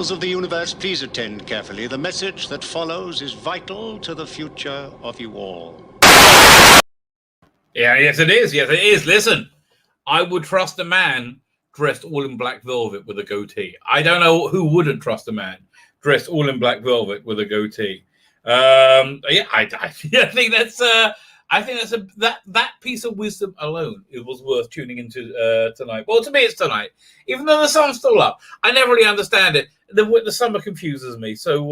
Peoples of the universe, please attend carefully. The message that follows is vital to the future of you all. Yeah, yes it is. Yes, it is. Listen, I would trust a man dressed all in black velvet with a goatee. I don't know who wouldn't trust a man dressed all in black velvet with a goatee. I think that's that piece of wisdom alone, it was worth tuning into tonight. Well, to me, it's tonight, even though the sun's still up. I never really understand it. The summer confuses me. So,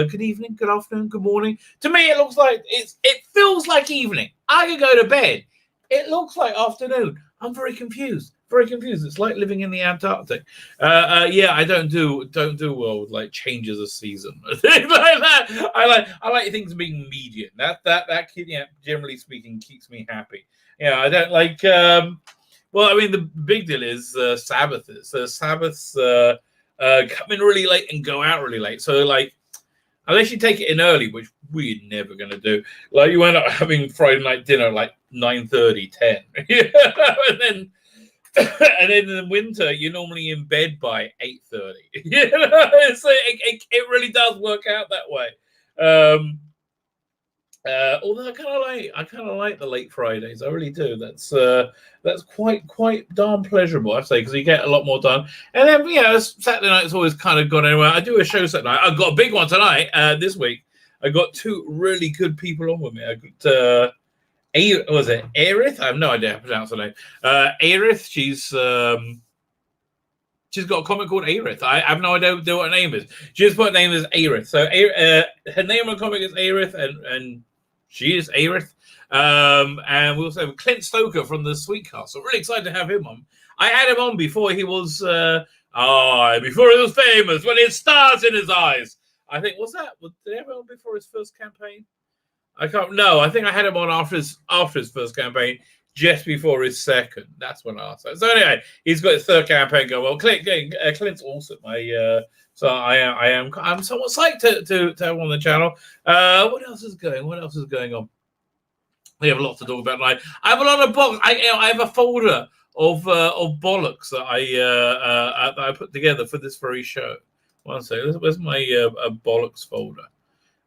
good evening, good afternoon, good morning. To me, it looks like it feels like evening. I could go to bed. It looks like afternoon. I'm very confused. Very confused. It's like living in the Antarctic. I don't do well with like changes of season, things like that. I like things being median. That generally speaking keeps me happy. Yeah, I don't like. Well, I mean, the big deal is Sabbaths. Sabbaths come in really late and go out really late. So like, unless you take it in early, which we're never going to do, like you end up having Friday night dinner like 9:30, 10. and then in the winter, you're normally in bed by 8:30. It really does work out that way. Although I kind of like the late Fridays. I really do. That's quite darn pleasurable, I say, because you get a lot more done. And then Saturday night is always kind of gone anywhere. I do a show Saturday night. I've got a big one tonight. This week, I got two really good people on with me. I got was it Gareth? I have no idea how to pronounce her name. Gareth. She's got a comic called Gareth. I have no idea what her name is. She just put her name as Gareth. So her name on the comic is Gareth, and she is Gareth. And we also have Clint Stoker from the Sweet Cast. So really excited to have him on. I had him on before he was before he was famous, when he had stars in his eyes. I think did I have him on before his first campaign? I can't. No, I think I had him on after his first campaign, just before his second. That's when I asked. So anyway, he's got his third campaign going. Well, Clint's awesome. I'm somewhat psyched to have him on the channel. What else is going on? We have a lot to talk about tonight. I have a lot of box. I have a folder of bollocks that I put together for this very show. One second. Where's my bollocks folder?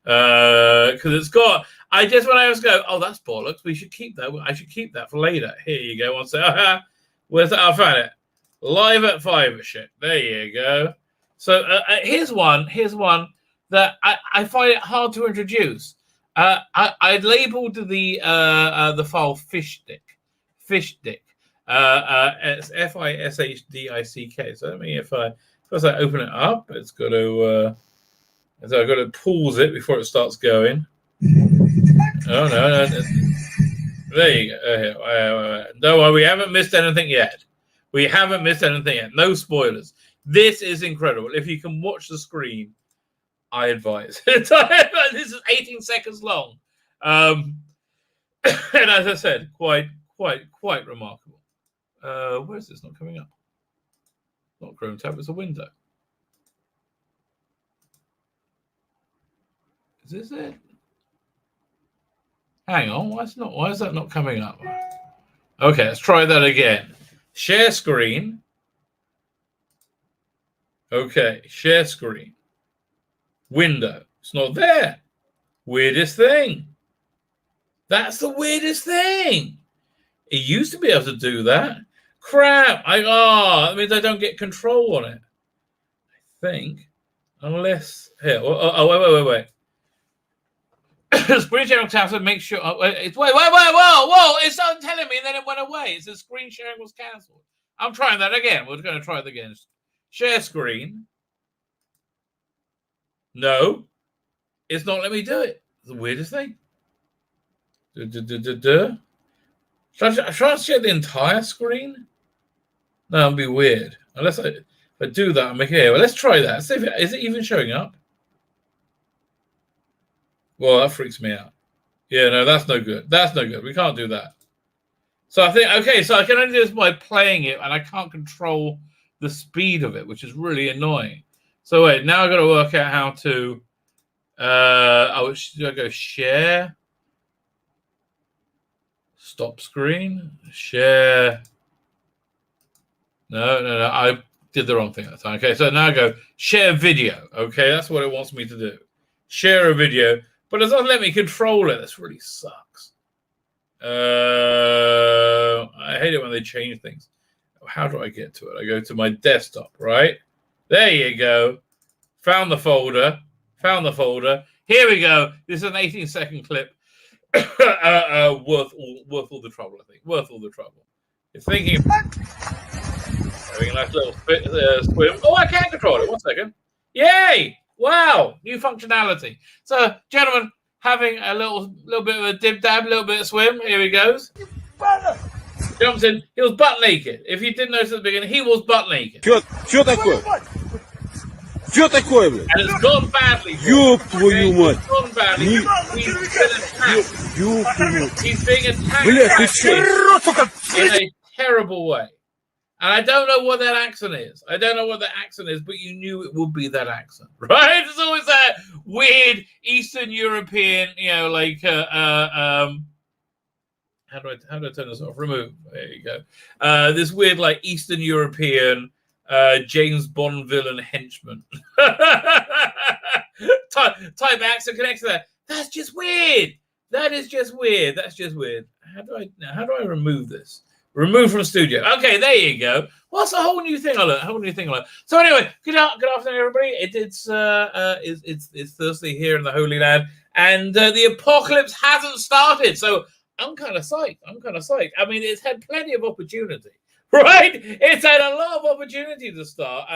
Because it's got. When I was go, oh, that's bollocks. We should keep that. I should keep that for later. Here you go. One second. Where's that? I found it. Live at 5 shit. There you go. So here's one that I find it hard to introduce. I labeled the file fish dick. It's FISHDICK. So let me if I open it up, it's got to. So I've got to pause it before it starts going. Oh no. There you go. Don't worry, we haven't missed anything yet. No spoilers. This is incredible. If you can watch the screen, I advise. This is 18 seconds long. And as I said, quite remarkable. Where is this not coming up? Not Chrome tab, it's a window. Is this it? Hang on, why is that not coming up? Okay, let's try that again. Share screen. Okay, share screen. Window. It's not there. Weirdest thing. That's the weirdest thing. It used to be able to do that. Crap. That means I don't get control on it. I think. Unless here. Wait. Screen sharing cancelled. Make sure. Whoa! It's not telling me, and then it went away. It says screen sharing was cancelled. I'm trying that again. We're going to try it again. Share screen. No, it's not letting me do it. It's the weirdest thing. Should I share the entire screen? No, it'll be weird. Unless if I do that, I'm like, here. Well, let's try that. See if is it even showing up? Well, that freaks me out. Yeah, no, that's no good. We can't do that. So I think, okay, so I can only do this by playing it, and I can't control the speed of it, which is really annoying. So wait, now I've got to work out how to, should I go share? Stop screen? Share. No. did the wrong thing at the time. Okay, so now I go share video. Okay, that's what it wants me to do. Share a video, but it doesn't let me control it. This really sucks. I hate it when they change things. How do I get to it? I go to my desktop, right? There you go. Found the folder. Here we go. This is an 18-second clip. Worth all the trouble, I think. Worth all the trouble. It's thinking of having a nice little swim. Oh, I can control it. 1 second. Yay! Wow, new functionality. So, gentlemen, having a little bit of a dib-dab, a little bit of swim. Here he goes. Jumps in. He was butt naked. If you didn't notice at the beginning, he was butt naked. Что такое? Что такое, блядь? And it's gone badly. Ёб твою мать. It's gone badly. He's being attacked. Блядь, ты чё? In a terrible way. And I don't know what that accent is. But you knew it would be that accent, right? It's always that weird Eastern European, like how do I turn this off? Remove. There you go. This weird, like Eastern European James Bond villain henchman type accent connected to that. That's just weird. That's just weird. How do I remove this? Remove from studio. Okay, there you go. What's a whole new thing I learned? So anyway, good afternoon, everybody. It's Thursday here in the Holy Land, and the apocalypse hasn't started. So I'm kind of psyched. I mean, it's had plenty of opportunity, right? It's had a lot of opportunity to start.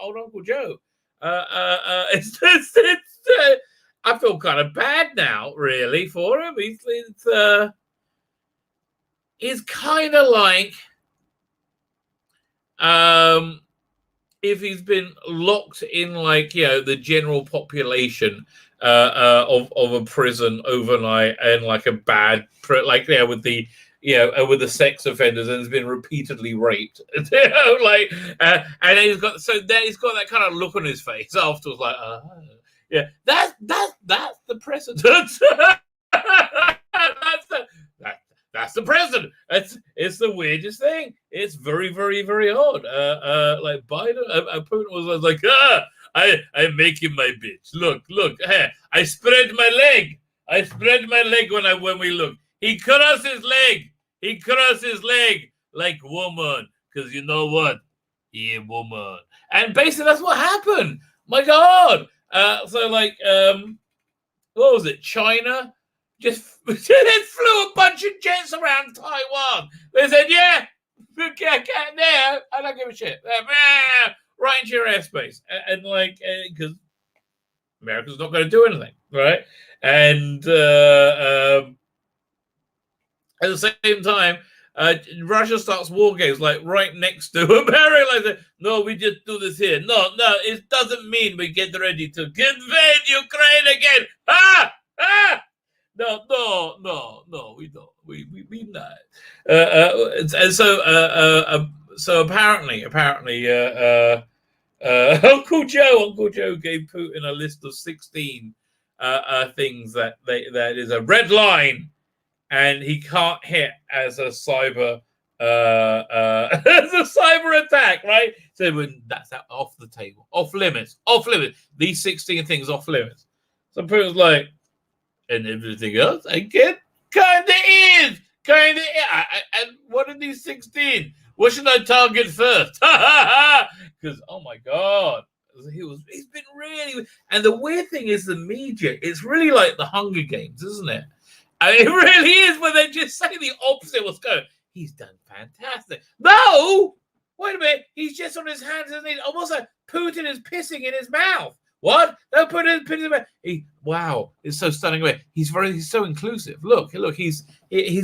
Old Uncle Joe. I feel kind of bad now, really, for him. It's kind of like if he's been locked in, like, the general population of a prison overnight, and like a bad, with the with the sex offenders, and has been repeatedly raped, and then he's got that kind of look on his face afterwards, like, that's the president. That's the president. It's the weirdest thing. It's very, very, very odd. Like Biden, Putin was like, I'm making my bitch. Look. Hey, I spread my leg when we look. He crossed his leg. Like woman, because you know what? He a woman. And basically that's what happened. My God. So like, what was it? China just flew a bunch of jets around Taiwan. They said, yeah, get there. I don't give a shit. Right into your airspace. And like, because America's not going to do anything, right? And at the same time, Russia starts war games like right next to America. Like, no, we just do this here. No, it doesn't mean we get ready to invade Ukraine again. No, we don't. We not. And so apparently, Uncle Joe gave Putin a list of 16 things that is a red line, and he can't hit as a cyber attack, right? So that's off the table, off limits. These 16 things off limits. So Putin's like, and everything else, I get kind of is. And what are these 16? What should I target first? Because, oh my God, he's been really. And the weird thing is the media. It's really like the Hunger Games, isn't it? I mean, it really is, where they just say the opposite of what's going. He's done fantastic. No, wait a minute. He's just on his hands and knees. Almost like Putin is pissing in his mouth. What? No, put it in his mouth. Wow, it's so stunning. He's so inclusive. Look. He's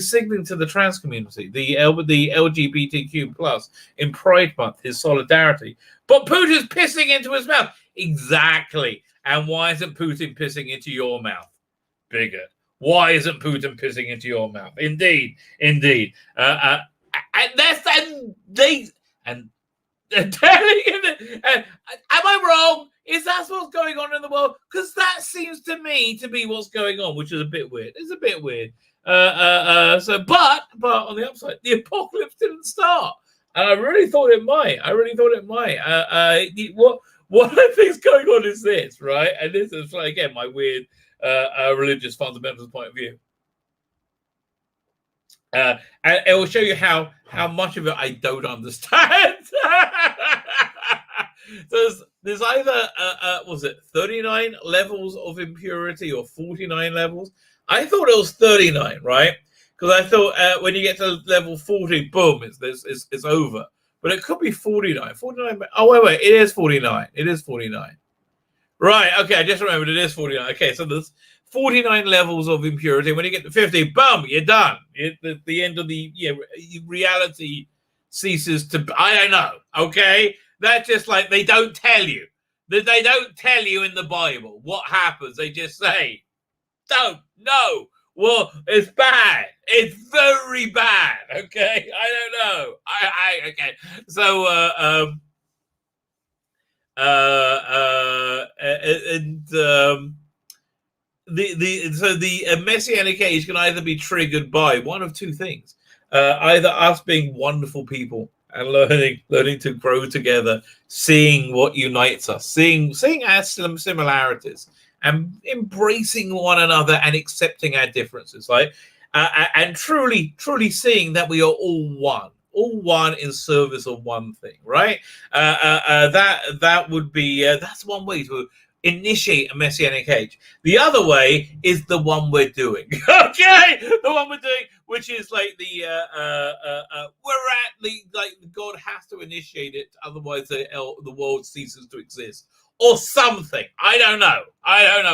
signaling to the trans community, the LGBTQ plus in Pride Month, his solidarity. But Putin's pissing into his mouth. Exactly. And why isn't Putin pissing into your mouth? Bigot. Why isn't Putin pissing into your mouth? Indeed. And am I wrong? Is that what's going on in the world? Because that seems to me to be what's going on, which is a bit weird. It's a bit weird. But on the upside, the apocalypse didn't start. And I really thought it might. What I think is going on is this, right? And this is, again, my weird religious fundamentals point of view. And it will show you how much of it I don't understand. There's either was it 39 levels of impurity or 49 levels? I thought it was 39, right? Because I thought when you get to level 40, boom, it's over. But it could be 49. 49. Oh wait, it is 49. It is 49. Right. Okay, I just remembered it is 49. Okay, so there's 49 levels of impurity. When you get to 50, boom, you're done. The end of the reality ceases to. I don't know. Okay, that's just like they don't tell you. They don't tell you in the Bible what happens. They just say, "Don't know." Well, it's bad. It's very bad. Okay, I don't know. Okay. So the messianic age can either be triggered by one of two things: either us being wonderful people and learning to grow together, seeing what unites us, seeing our similarities, and embracing one another and accepting our differences, right? And truly seeing that we are all one in service of one thing, right? That would be that's one way to initiate a messianic age. The other way is the one we're doing. Okay, the one we're doing, which is like the we're at the God has to initiate it, otherwise the world ceases to exist. Or something. I don't know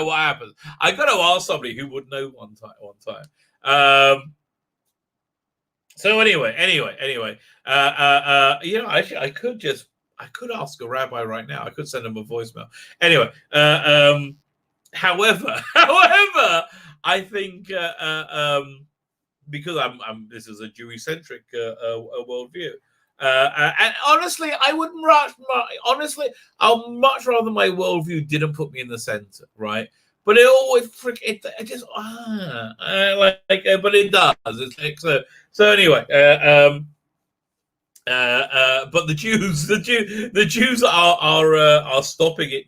what happens. I got to ask somebody who would know one time. So anyway. Actually, I could ask a rabbi right now. I could send him a voicemail. Anyway, however, I think because this is a Jewish-centric worldview. And honestly, I'd much rather my worldview didn't put me in the center, right? But it always but it does. It's like so anyway. But the Jews are stopping it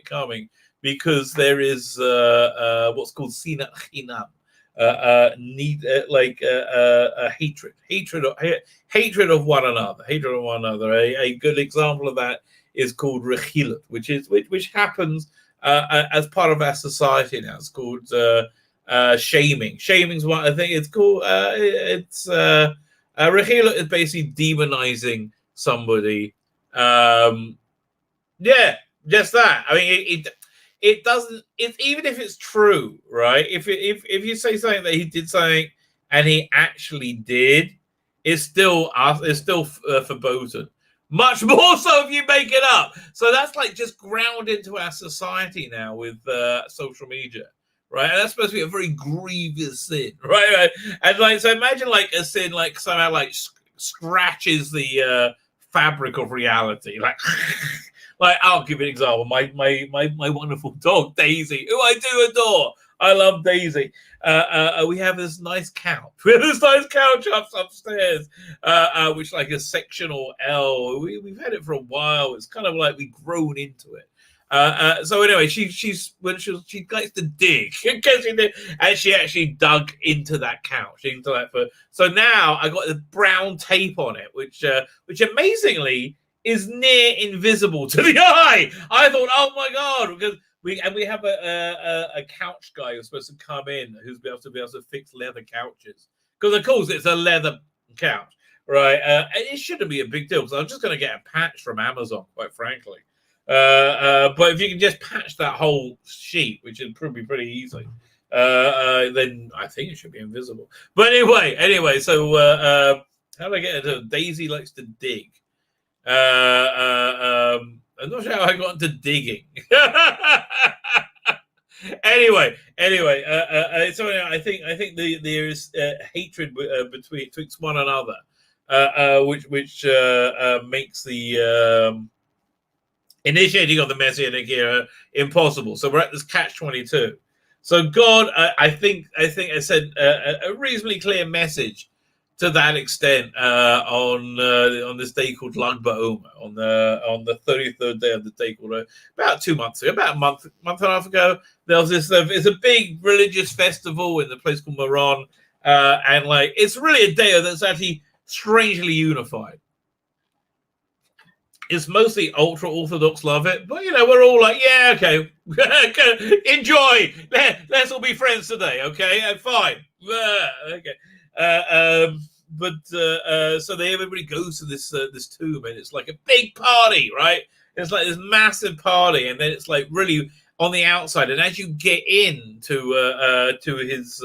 coming because there is what's called sinat chinam. Hatred of one another. A good example of that is called rechilut, which happens as part of our society now. It's called shaming. Shaming's one. I think it's called. Rechilut is basically demonizing somebody. Just that. I mean, it doesn't. It's even if it's true, right? If you say something that he did something and he actually did, it's still verboten. Much more so if you make it up. So that's like just ground into our society now with social media, right? And that's supposed to be a very grievous sin, right? And so imagine a sin somehow scratches the fabric of reality, I'll give you an example. My wonderful dog Daisy, who I do adore. I love Daisy. We have this nice couch. Upstairs, which a sectional L. We've had it for a while. It's kind of like we've grown into it. So anyway, she likes to dig, and she actually dug into that couch. So now I got the brown tape on it, which amazingly is near invisible to the eye. I thought, oh my god, because we have a couch guy who's supposed to come in, who's be able to fix leather couches, because of course it's a leather couch, right? It shouldn't be a big deal, because I'm just going to get a patch from Amazon, quite frankly. But if you can just patch that whole sheet, which is probably pretty easy, then I think it should be invisible. But anyway, so how do I get into Daisy likes to dig. I'm not sure how I got into digging. Anyway, so I think there is hatred betwixt one another, which makes the initiating of the Messianic era impossible. So we're at this catch-22. So God, I think I said a reasonably clear message to that extent on this day called Lag BaOmer, on the 33rd day of the day called about 2 months ago, about a month and a half ago. There was this. It's a big religious festival in the place called Moron, and like it's really a day that's actually strangely unified. It's mostly ultra orthodox love it, but we're all like, yeah, okay, enjoy. Let's all be friends today, okay? Fine, okay. So everybody goes to this tomb, and it's like a big party, right? It's like this massive party, and then it's like really on the outside. And as you get into his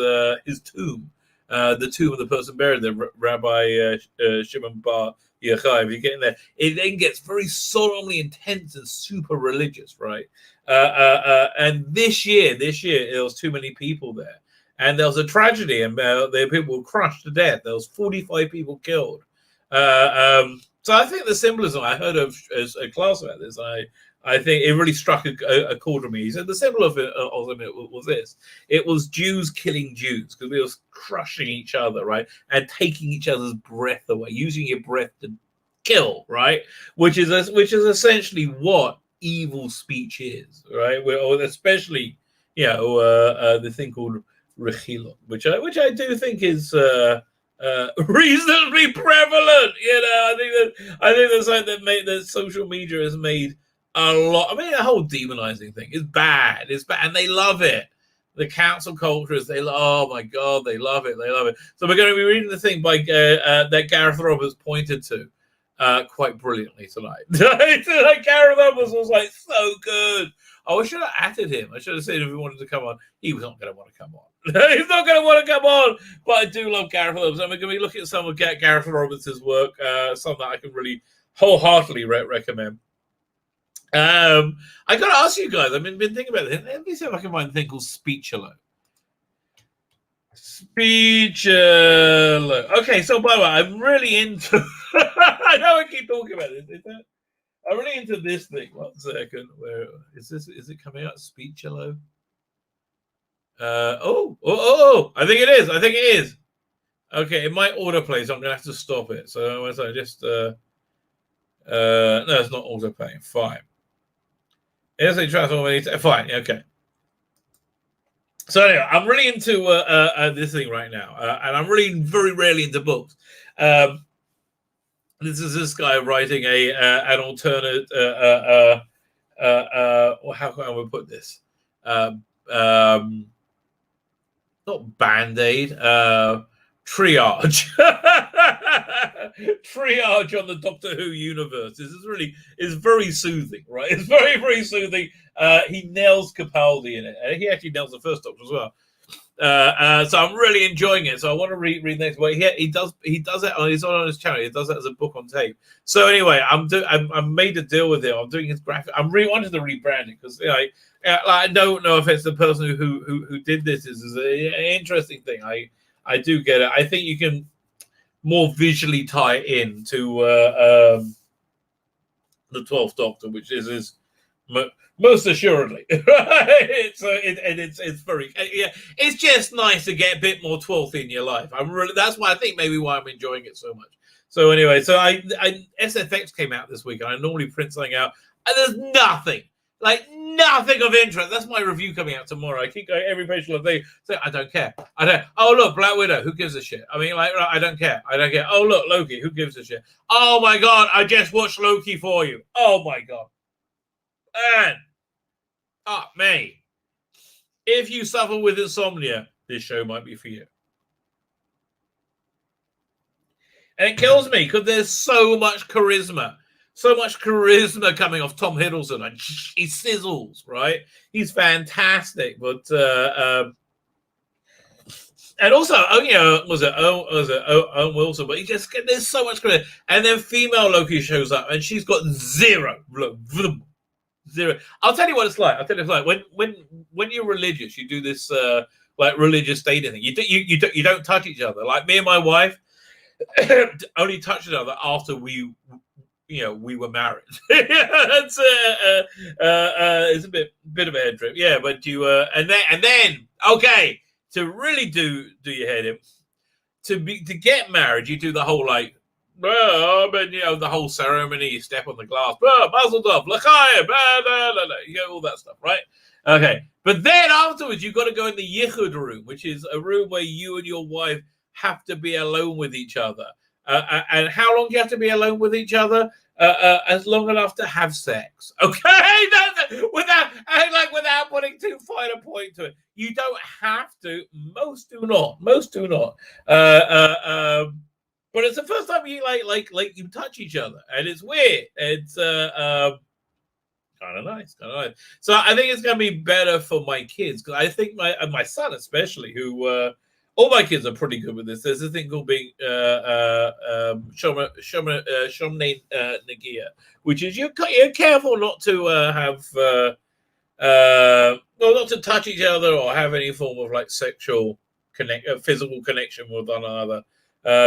tomb, the tomb of the person buried there, Rabbi Shimon Bar Yochai, if you get in there, it then gets very solemnly intense and super religious, right? And this year there was too many people there. And there was a tragedy, and the people were crushed to death. There was 45 people killed. So I think the symbolism, I heard of as a class about this. I think it really struck a chord with me. He said the symbol of it was this. It was Jews killing Jews, because we were crushing each other, right? And taking each other's breath away, using your breath to kill, right? Which is essentially what evil speech is, right? Especially, the thing called Rechilot, which I do think is reasonably prevalent. I think that's something that social media has made a lot. I mean, the whole demonizing thing is bad. It's bad, and they love it. The cancel culture is oh my god, they love it. So we're going to be reading the thing by that Gareth Roberts pointed to quite brilliantly tonight. Gareth Roberts was like so good. I should have added him. I should have said if he wanted to come on. He was not going to want to come on. He's not going to want to come on. But I do love Gareth Roberts. I'm going to be looking at some of Gareth Roberts' work, some that I can really wholeheartedly recommend. I got to ask you guys. I've been thinking about it. Let me see if I can find a thing called Speechalo. Okay, so by the way, I'm really into. I know I keep talking about this. I'm really into this thing. 1 second. Where is this? Is it coming out? Speechalo. I think it is. Okay, it might autoplay, so I'm gonna have to stop it. So I just no, it's not autoplaying. Fine. It's a transform. Fine. Okay. So anyway, I'm really into this thing right now, and I'm really very rarely into books. This is this guy writing an alternate. How can I put this? Not Band-Aid. Triage. Triage on the Doctor Who universe. This is very soothing, right? It's very, very soothing. He nails Capaldi in it. He actually nails the first Doctor as well. So I'm really enjoying it. So I want to read next. But he does it on his channel. He does that as a book on tape. So anyway, I made a deal with him. I'm doing his graphic. I'm really wanted to rebrand it because I don't know if it's the person who did this. This is an interesting thing. I do get it. I think you can more visually tie it in to the 12th Doctor, which is his. Most assuredly, right? It's very It's just nice to get a bit more 12th in your life. That's why I think maybe why I'm enjoying it so much. So anyway, so I SFX came out this week, and I normally print something out, and there's nothing of interest. That's my review coming out tomorrow. I keep going every page of the day. So I don't care. Oh look, Black Widow. Who gives a shit? I mean, I don't care. Oh look, Loki. Who gives a shit? Oh my god, I just watched Loki for you. Oh my god. And me. If you suffer with insomnia, this show might be for you. And it kills me because there's so much charisma coming off Tom Hiddleston. Like, he sizzles, right? He's fantastic, but and also, was it Owen Wilson? But there's so much charisma. And then female Loki shows up, and she's got zero. I'll tell you what it's like. When you're religious, you do this like religious dating thing. You don't touch each other. Like me and my wife only touched each other after we were married. It's a bit of a head trip, yeah. But you and then okay, to really do your head in, to get married, you do the whole like, the whole ceremony. You step on the glass, mazel tov, l'chaim, you get all that stuff, right? Okay, but then afterwards, you've got to go in the yichud room, which is a room where you and your wife have to be alone with each other. And how long do you have to be alone with each other? As long enough to have sex. Okay, without putting too fine a point to it. You don't have to. Most do not. But it's the first time you like you touch each other, and it's weird. It's kind of nice. So I think it's gonna be better for my kids, because I think my son especially, who all my kids are pretty good with this. There's a thing called being Shomron Nagia, which is you're careful not to not to touch each other or have any form of like sexual physical connection with one another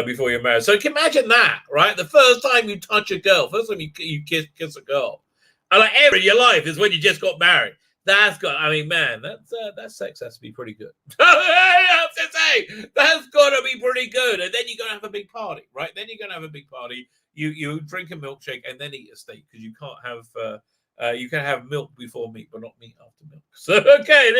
before you're married. So imagine that, right? The first time you touch a girl, first time you kiss a girl, and like ever in your life is when you just got married. That's got. I mean, man, that sex has to be pretty good. That's got to be pretty good. And then you're gonna have a big party, right? Then you're gonna have a big party. You drink a milkshake and then eat a steak, because you can't have. You can have milk before meat, but not meat after milk. So okay,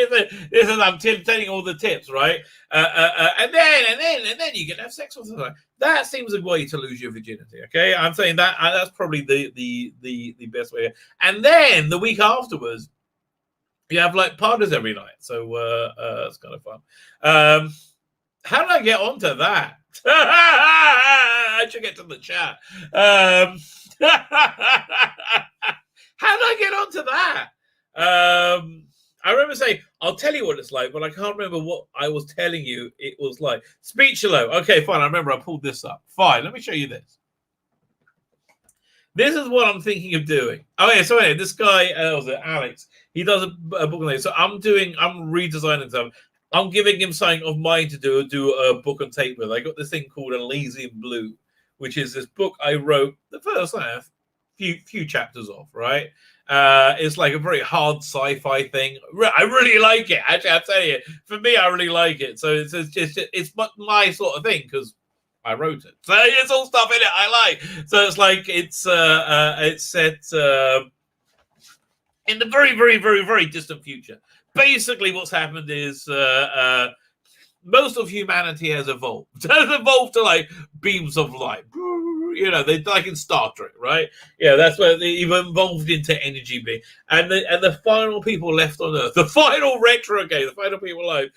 this is I'm telling all the tips, right? And then you can have sex with them. That seems a way to lose your virginity. Okay, I'm saying that's probably the best way. And then the week afterwards, you have like parties every night. So it's kind of fun. How did I get onto that? I should get to the chat. How did I get onto that? I remember saying, I'll tell you what it's like, but I can't remember what I was telling you it was like. Speech-a-lo. Okay, fine. I remember I pulled this up. Fine. Let me show you this. This is what I'm thinking of doing. Oh, yeah. So anyway, this guy, was it Alex? He does a book on this. So I'm redesigning stuff. I'm giving him something of mine to do a book on tape with. I got this thing called A Lazy Blue, which is this book I wrote the first few chapters of, right? It's like a very hard sci-fi thing. I really like it. Actually, I'll tell you, for me, I really like it. So it's my sort of thing, because I wrote it. So it's all stuff in it I like. So it's like it's set in the very, very, very, very distant future. Basically, what's happened is most of humanity has evolved. Has evolved to like beams of light. You know, they like in Star Trek, right? Yeah, that's where they've evolved into energy being. And the final people left on Earth, the final retrograde, the final people alive,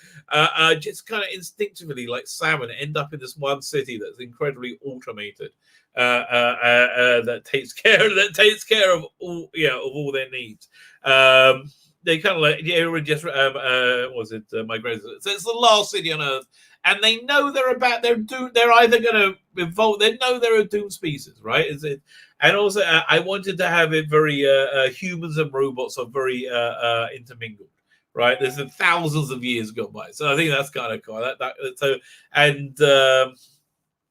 just kind of instinctively, like salmon, end up in this one city that's incredibly automated, that takes care of all their needs. They kind of like migrated. So it's the last city on Earth, and they know they're doomed. They're either going to evolve. They know they're a doomed species, right? Is it? And also, I wanted to have it very humans and robots are very intermingled, right? There's thousands of years gone by, so I think that's kind of cool.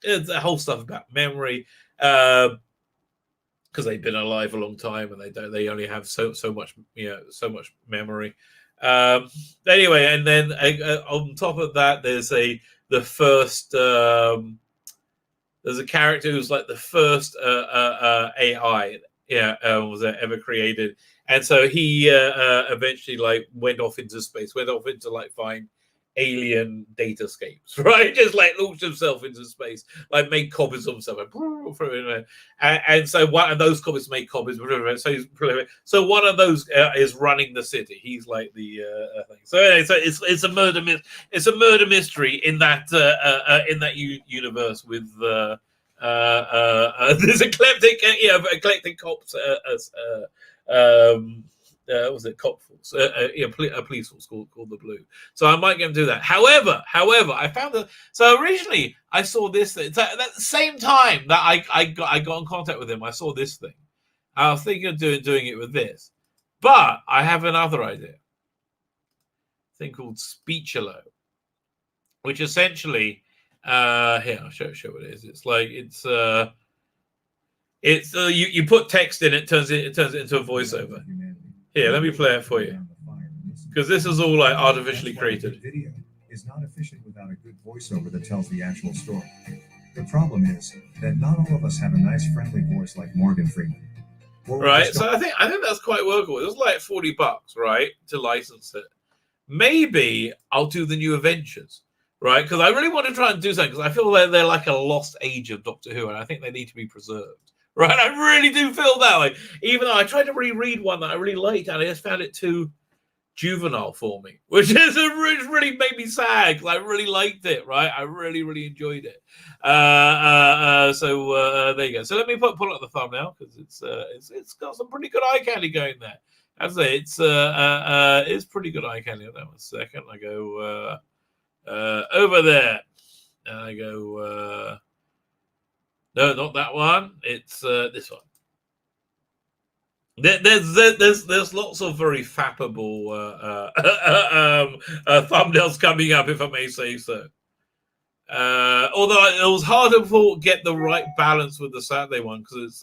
It's the whole stuff about memory. Because they've been alive a long time, and they only have so much memory. Anyway, and then on top of that, there's a character who's like the first AI was ever created, and so he eventually like went off into space, like find alien datascapes, right? Just like launched himself into space, like made copies of himself, and so one of those copies made copies. So one of those is running the city. He's like the thing. So anyway, so it's a murder mystery in that universe with this eclectic cops. Was it cop force? A police force called the Blue. So I might get him to do that. However, I found that. So originally I saw this thing. So at the same time that I got in contact with him, I saw this thing. I was thinking of doing it with this, but I have another idea. A thing called Speech-a-lo, which essentially here I'll show what it is. It's like you put text in, it turns it into a voiceover. Here, let me play it for you, because this is all like artificially created. Video is not efficient without without a good voiceover that tells the actual story. The problem is that not all of us have a nice, friendly voice like Morgan Freeman. Right, so I think that's quite workable. It was like $40, right, to license it. Maybe I'll do the new Adventures, right? Because I really want to try and do something, because I feel like they're like a lost age of Doctor Who, and I think they need to be preserved, right? I really do feel that way. Even though I tried to reread one that I really liked, and I just found it too juvenile for me, which really made me sad, because I really liked it, right? I really enjoyed it. So there you go. So let me pull up the thumbnail, because it's got some pretty good eye candy going there. As I say, it's pretty good eye candy. Hold on 1 second. I go over there, and I go no, not that one. It's this one. There's lots of very fappable thumbnails coming up, if I may say so. Although it was hard to get the right balance with the Saturday one, because it's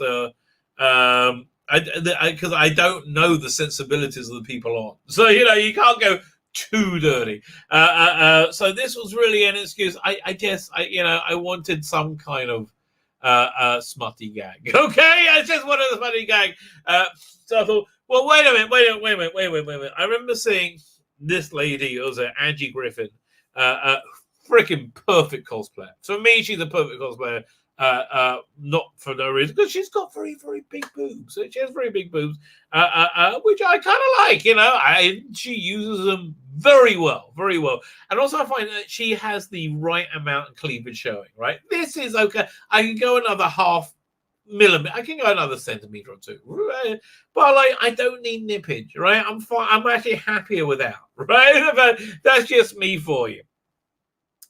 because I don't know the sensibilities of the people on, so you can't go too dirty. So this was really an excuse. I guess I wanted some kind of smutty gag. Okay, I just wanted a smutty gag. So I thought, well, wait a minute. I remember seeing this lady, it was Angie Griffin, freaking perfect cosplayer. For me, she's a perfect cosplayer. Not for no reason, because she's got very big boobs. She has very big boobs, which I kind of like. She uses them very well, and also I find that she has the right amount of cleavage showing. Right, this is okay. I can go another half millimeter. I can go another centimeter or two, right? But I don't need nippage. Right, I'm fine. I'm actually happier without. Right, but that's just me for you.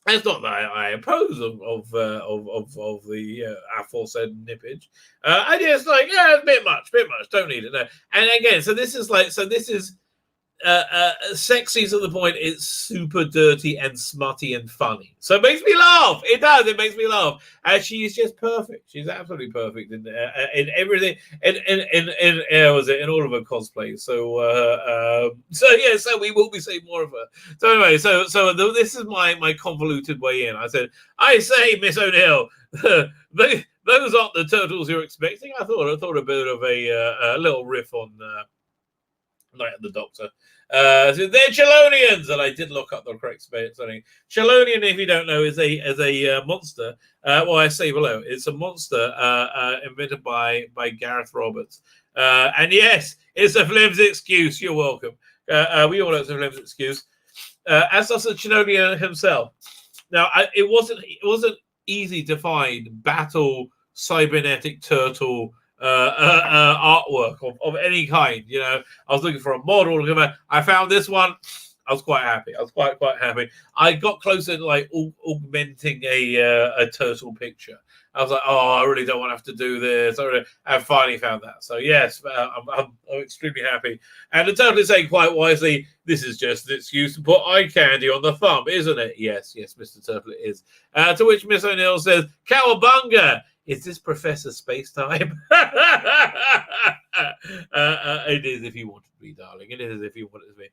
It's not that I oppose of the aforesaid nippage. I just it's a bit much. Don't need it. No. And again, so this is sexy to the point it's super dirty and smutty and funny. So it makes me laugh. It does. It makes me laugh. And she's just perfect. She's absolutely perfect in everything. In all of her cosplays. So we will be seeing more of her. So anyway, so this is my convoluted way in. I say, Miss O'Neill, those aren't the turtles you're expecting. I thought a bit of a little riff on Night of the Doctor. So they're Chelonians, and I did look up the correct spelling. Chelonian, if you don't know, is a monster. Well, I say below, it's a monster invented by Gareth Roberts. And yes, it's a flimsy excuse. You're welcome. We all know it's a flimsy excuse. As does the Chelonian himself. Now, it wasn't easy to find battle cybernetic turtle artwork of any kind. I was looking for a model. I found this one. I was quite happy. I was quite happy. I got closer to augmenting a turtle picture. I was like, oh, I really don't want to have to do this. I finally found that. So yes, I'm extremely happy. And the turtle is saying quite wisely, this is just an excuse to put eye candy on the thumb, isn't it? Yes, Mr. Turtle, it is. To which Miss O'Neill says, Cowabunga! Is this Professor Spacetime? It is if you want it to be, darling. It is if you want it to be.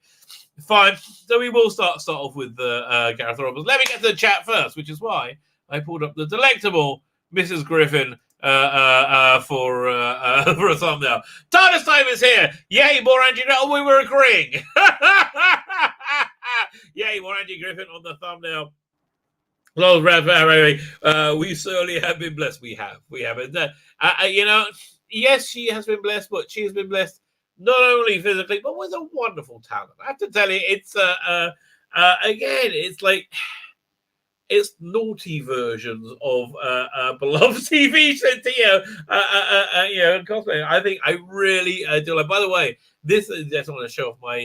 Fine. So we will start off with Gareth Roberts. Let me get to the chat first, which is why I pulled up the delectable Mrs. Griffin for a thumbnail. TARDIS time is here. Yay, more Angie Griffin. Oh, we were agreeing. Yay, more Angie Griffin on the thumbnail. Well, we certainly have been blessed. We have. Yes, she has been blessed, but she has been blessed not only physically, but with a wonderful talent. I have to tell you, it's again, it's like it's naughty versions of beloved TV show, cosplay. I think I really do like. By the way, this is just want to show off my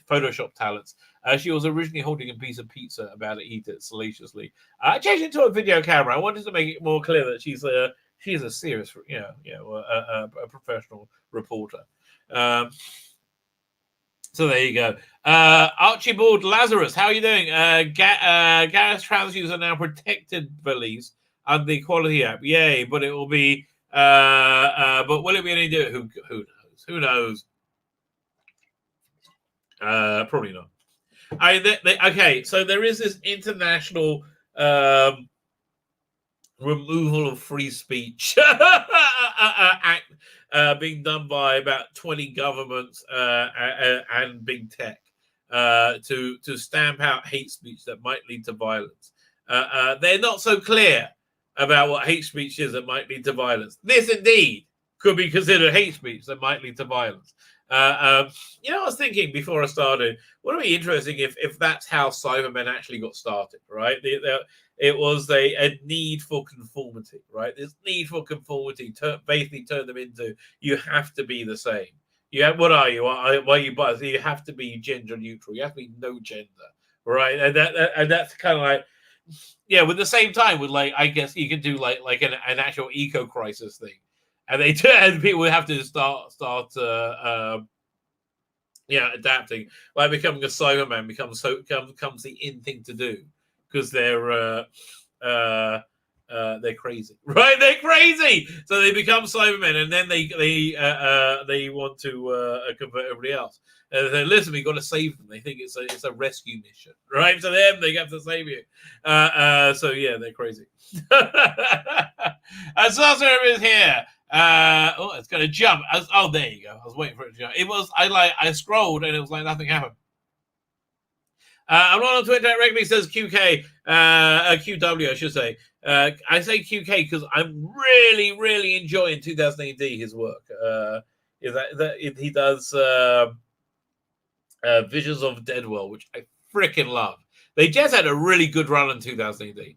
Photoshop talents. She was originally holding a piece of pizza, about to eat it salaciously. I changed it to a video camera. I wanted to make it more clear that she's a serious, a professional reporter. So there you go. Archibald Lazarus, how are you doing? Gareth's trousers are now protected, Belize, under the Equality Act. Yay! But it will be. But will it be any good? Who knows? Who knows? Probably not. Okay, so there is this international removal of free speech act being done by about 20 governments and big tech to stamp out hate speech that might lead to violence. They're not so clear about what hate speech is that might lead to violence. This indeed could be considered hate speech that might lead to violence. I was thinking before I started, would it be interesting if that's how Cybermen actually got started, right? It was a need for conformity, right? This need for conformity basically turned them into, you have to be the same. What are you? Why are you biased? You have to be gender neutral. You have to be no gender, right? And that's kind of like, yeah. With the same time, with like, I guess you could do like an actual eco crisis thing, and people would have to start adapting. Like becoming a Cyberman becomes the in thing to do because they're crazy, right? They're crazy, so they become Cybermen, and then they want to convert everybody else. And they listen, we got to save them. They think it's a rescue mission, right? So them, they have to save you. So yeah, they're crazy. And Saucer is here. It's gonna jump. There you go. I was waiting for it to jump. It was I scrolled and it was like nothing happened. I'm not on Twitter directly, says QK, QW, I should say. I say QK because I'm really, really enjoying 2000 AD, his work. He does Visions of Dead World, which I freaking love. They just had a really good run in 2000 AD.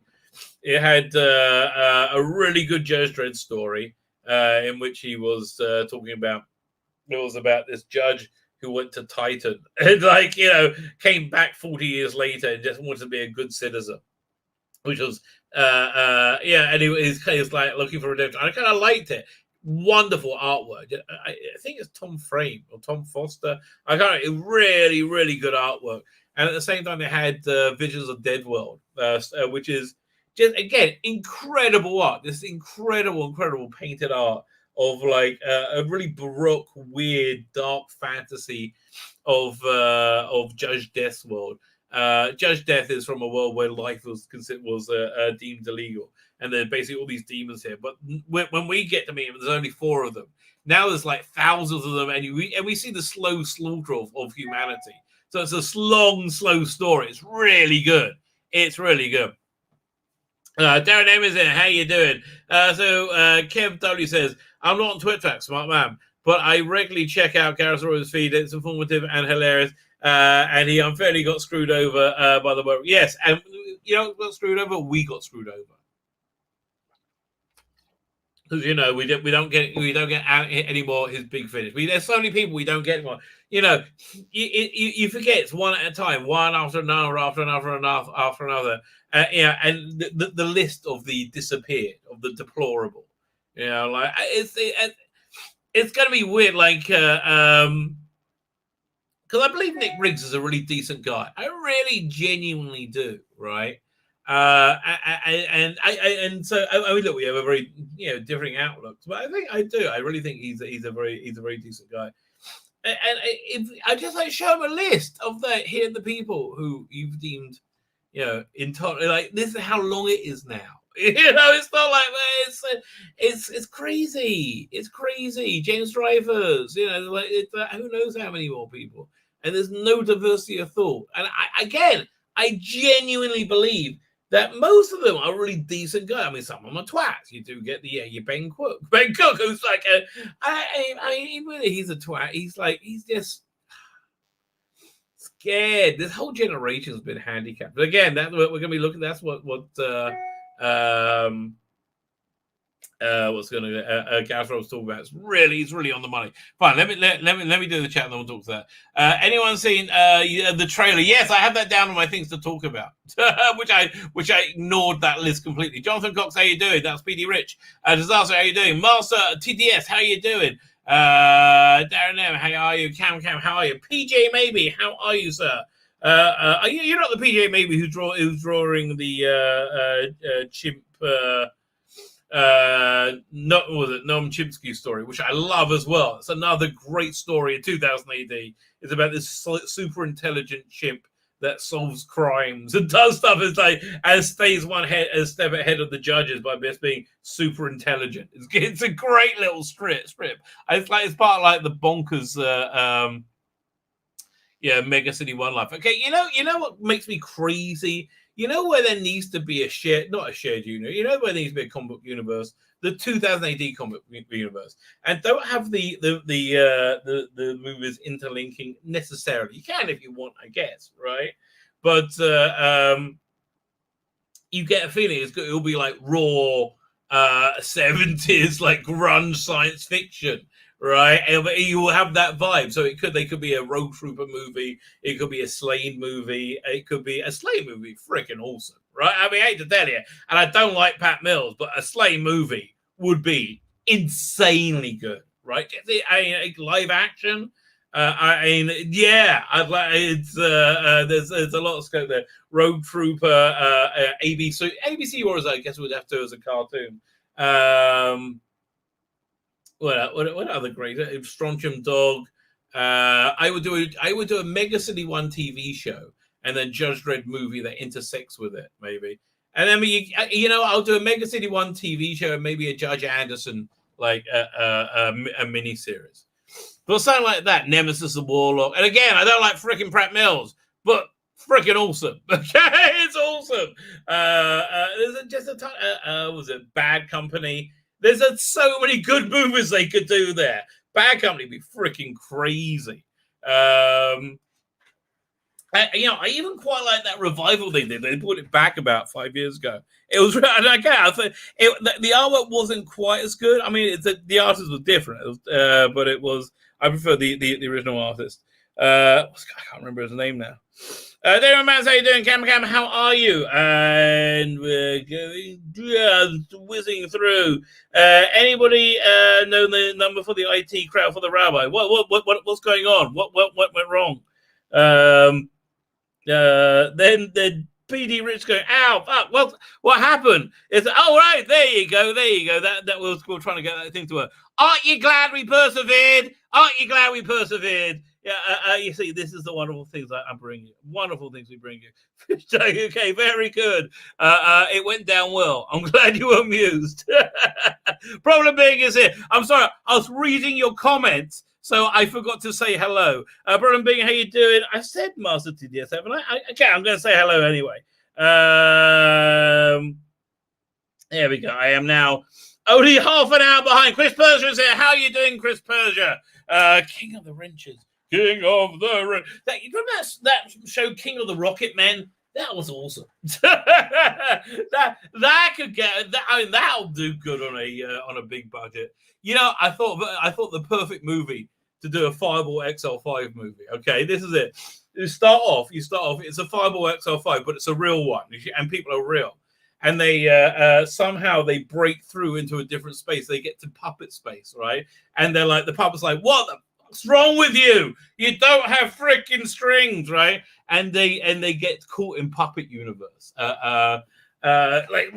It had a really good Judge Dredd story in which he was talking about, it was about this judge who went to Titan and came back 40 years later and just wanted to be a good citizen, which was and he was like looking for redemption. I kind of liked it. Wonderful artwork. I think it's Tom Frame or Tom Foster. I can't. Really, really good artwork. And at the same time, they had Visions of Dead World, which is just again incredible art. This incredible painted art of like a really baroque, weird, dark fantasy of Judge Death's world. Judge Death is from a world where life was deemed illegal, and there's basically all these demons here. But when we get to meet him, there's only 4 of them. Now there's like thousands of them, and we see the slow slaughter of humanity. So it's a long, slow story. It's really good. It's really good. Darren M is in. How you doing? So Kev W says, I'm not on Twitter, smart man, but I regularly check out Gareth's Roy's feed. It's informative and hilarious. And he unfairly got screwed over by the work. Yes, and got screwed over. We got screwed over because we don't get any more his big finish. There's so many people we don't get anymore. You forget it's one at a time, one after another, after another. And the list of the disappeared, of the deplorable. It's going to be weird, because I believe Nick Riggs is a really decent guy. I really genuinely do, right? Look, we have a very differing outlooks, but I do. I really think he's a very decent guy. And I just show him a list of the people who you've deemed entirely this is how long it is now. It's not like it's crazy. It's crazy. James Dreyfus, who knows how many more people, and there's no diversity of thought. And I genuinely believe that most of them are really decent guys. I mean, some of them are twats. You do get your Ben Cook, who's like he's a twat. He's just scared. This whole generation's been handicapped. But again, that's what we're going to be looking. That's what's going to Gareth was talking about. It's really on the money. Fine, let me do the chat and then we'll talk to that. Anyone seen the trailer? Yes, I have that down on my things to talk about, which I ignored that list completely. Jonathan Cox, how you doing? That's PD Rich. Disaster, how you doing? Master TDS, how you doing? Darren M, how are you? Cam, how are you? PJ Maybe, how are you, sir? You're not the PJ Maybe who's drawing the chimp. Noam Chomsky story, which I love as well. It's another great story in 2000 AD. It's about this super intelligent chimp that solves crimes and does stuff and stays a step ahead of the judges by just being super intelligent. It's a great little strip. It's part of like the bonkers Mega City One life. Okay, you know what makes me crazy? You know where there needs to be not a shared universe. You know where there needs to be a comic book universe, the 2000 AD comic book universe, and don't have the movies interlinking necessarily. You can if you want, I guess, right? But you get a feeling it'll be like raw 70s like grunge science fiction. Right, and you will have that vibe. So they could be a Rogue Trooper movie, it could be a Slade movie, it could be a Slade movie, freaking awesome, right? I mean, I hate to tell you, and I don't like Pat Mills, but a Slade movie would be insanely good, right? Live action. I'd like it's. There's a lot of scope there. Rogue Trooper, ABC Wars, I guess would have to as a cartoon. What other great Strontium Dog? I would do a Mega City One TV show and then Judge Dredd movie that intersects with it, maybe. And then I'll do a Mega City One TV show and maybe a Judge Anderson like a mini series. But something like that, Nemesis the Warlock. And again, I don't like freaking Pratt Mills, but freaking awesome. Okay, it's awesome. There's just a ton. Was it Bad Company? There's so many good movies they could do there. Bad Company would be freaking crazy. I even quite like that revival they did. They brought it back about 5 years ago. It was, and again, I think the artwork wasn't quite as good. I mean, the artist was different, but it was. I prefer the original artist. I can't remember his name now. David Mans, how you doing? Cam, how are you? And we're going just whizzing through. Anybody know the number for the IT crowd for the Rabbi? What's going on? What went wrong? Then PD Rich going, ow, fuck, well, what happened? It's, oh, right, there you go. That was, we're trying to get that thing to work. Aren't you glad we persevered? Yeah, you see, this is the wonderful things I bring you. Wonderful things we bring you. Okay, very good. It went down well. I'm glad you were amused. Problem being is here. I'm sorry, I was reading your comments, so I forgot to say hello. Problem being, how you doing? I said Master TDS, haven't I? Okay, I'm going to say hello anyway. There we go. I am now only half an hour behind. Chris Persia is here. How are you doing, Chris Persia? King of the Wrenches. King of the Remember that show, King of the Rocket Men? That was awesome. that could get that. I mean, that'll do good on a big budget. You know, I thought the perfect movie to do a Fireball XL5 movie. Okay, this is it. You start off. It's a Fireball XL5, but it's a real one, and people are real. And they somehow they break through into a different space. They get to puppet space, right? And they're like, the puppet's like, what the what's wrong with you? You don't have freaking strings, right? And they get caught in puppet universe. Like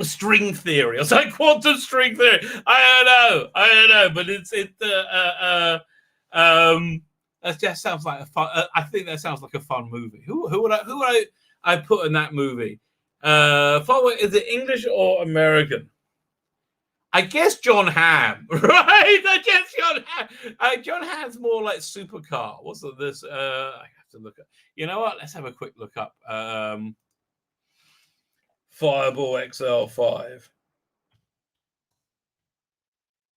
string theory. It's like quantum string theory. I don't know, but that just sounds like a fun. I think that sounds like a fun movie. Who would I put in that movie? Is it English or American? I guess John Hamm, right? I guess John Hamm. John Hamm's more like supercar. What's this? I have to look at. You know what? Let's have a quick look up. Fireball XL5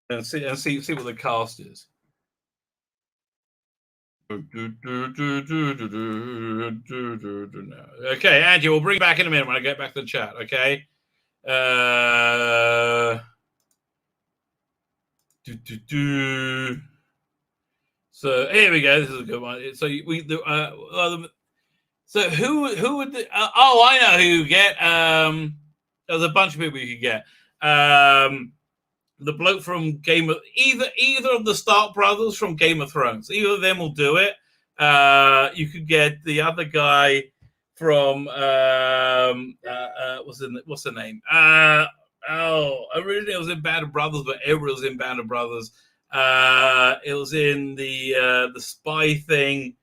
and see what the cast is. Okay, Angie, we'll bring you back in a minute when I get back to the chat. Okay. So here we go. This is a good one. So so who would? I know who you get. There's a bunch of people you could get. The bloke from either of the Stark brothers from Game of Thrones. Either of them will do it. You could get the other guy from what's the name? Originally it was in Band of Brothers, but everyone was in Band of Brothers. It was in the spy thing.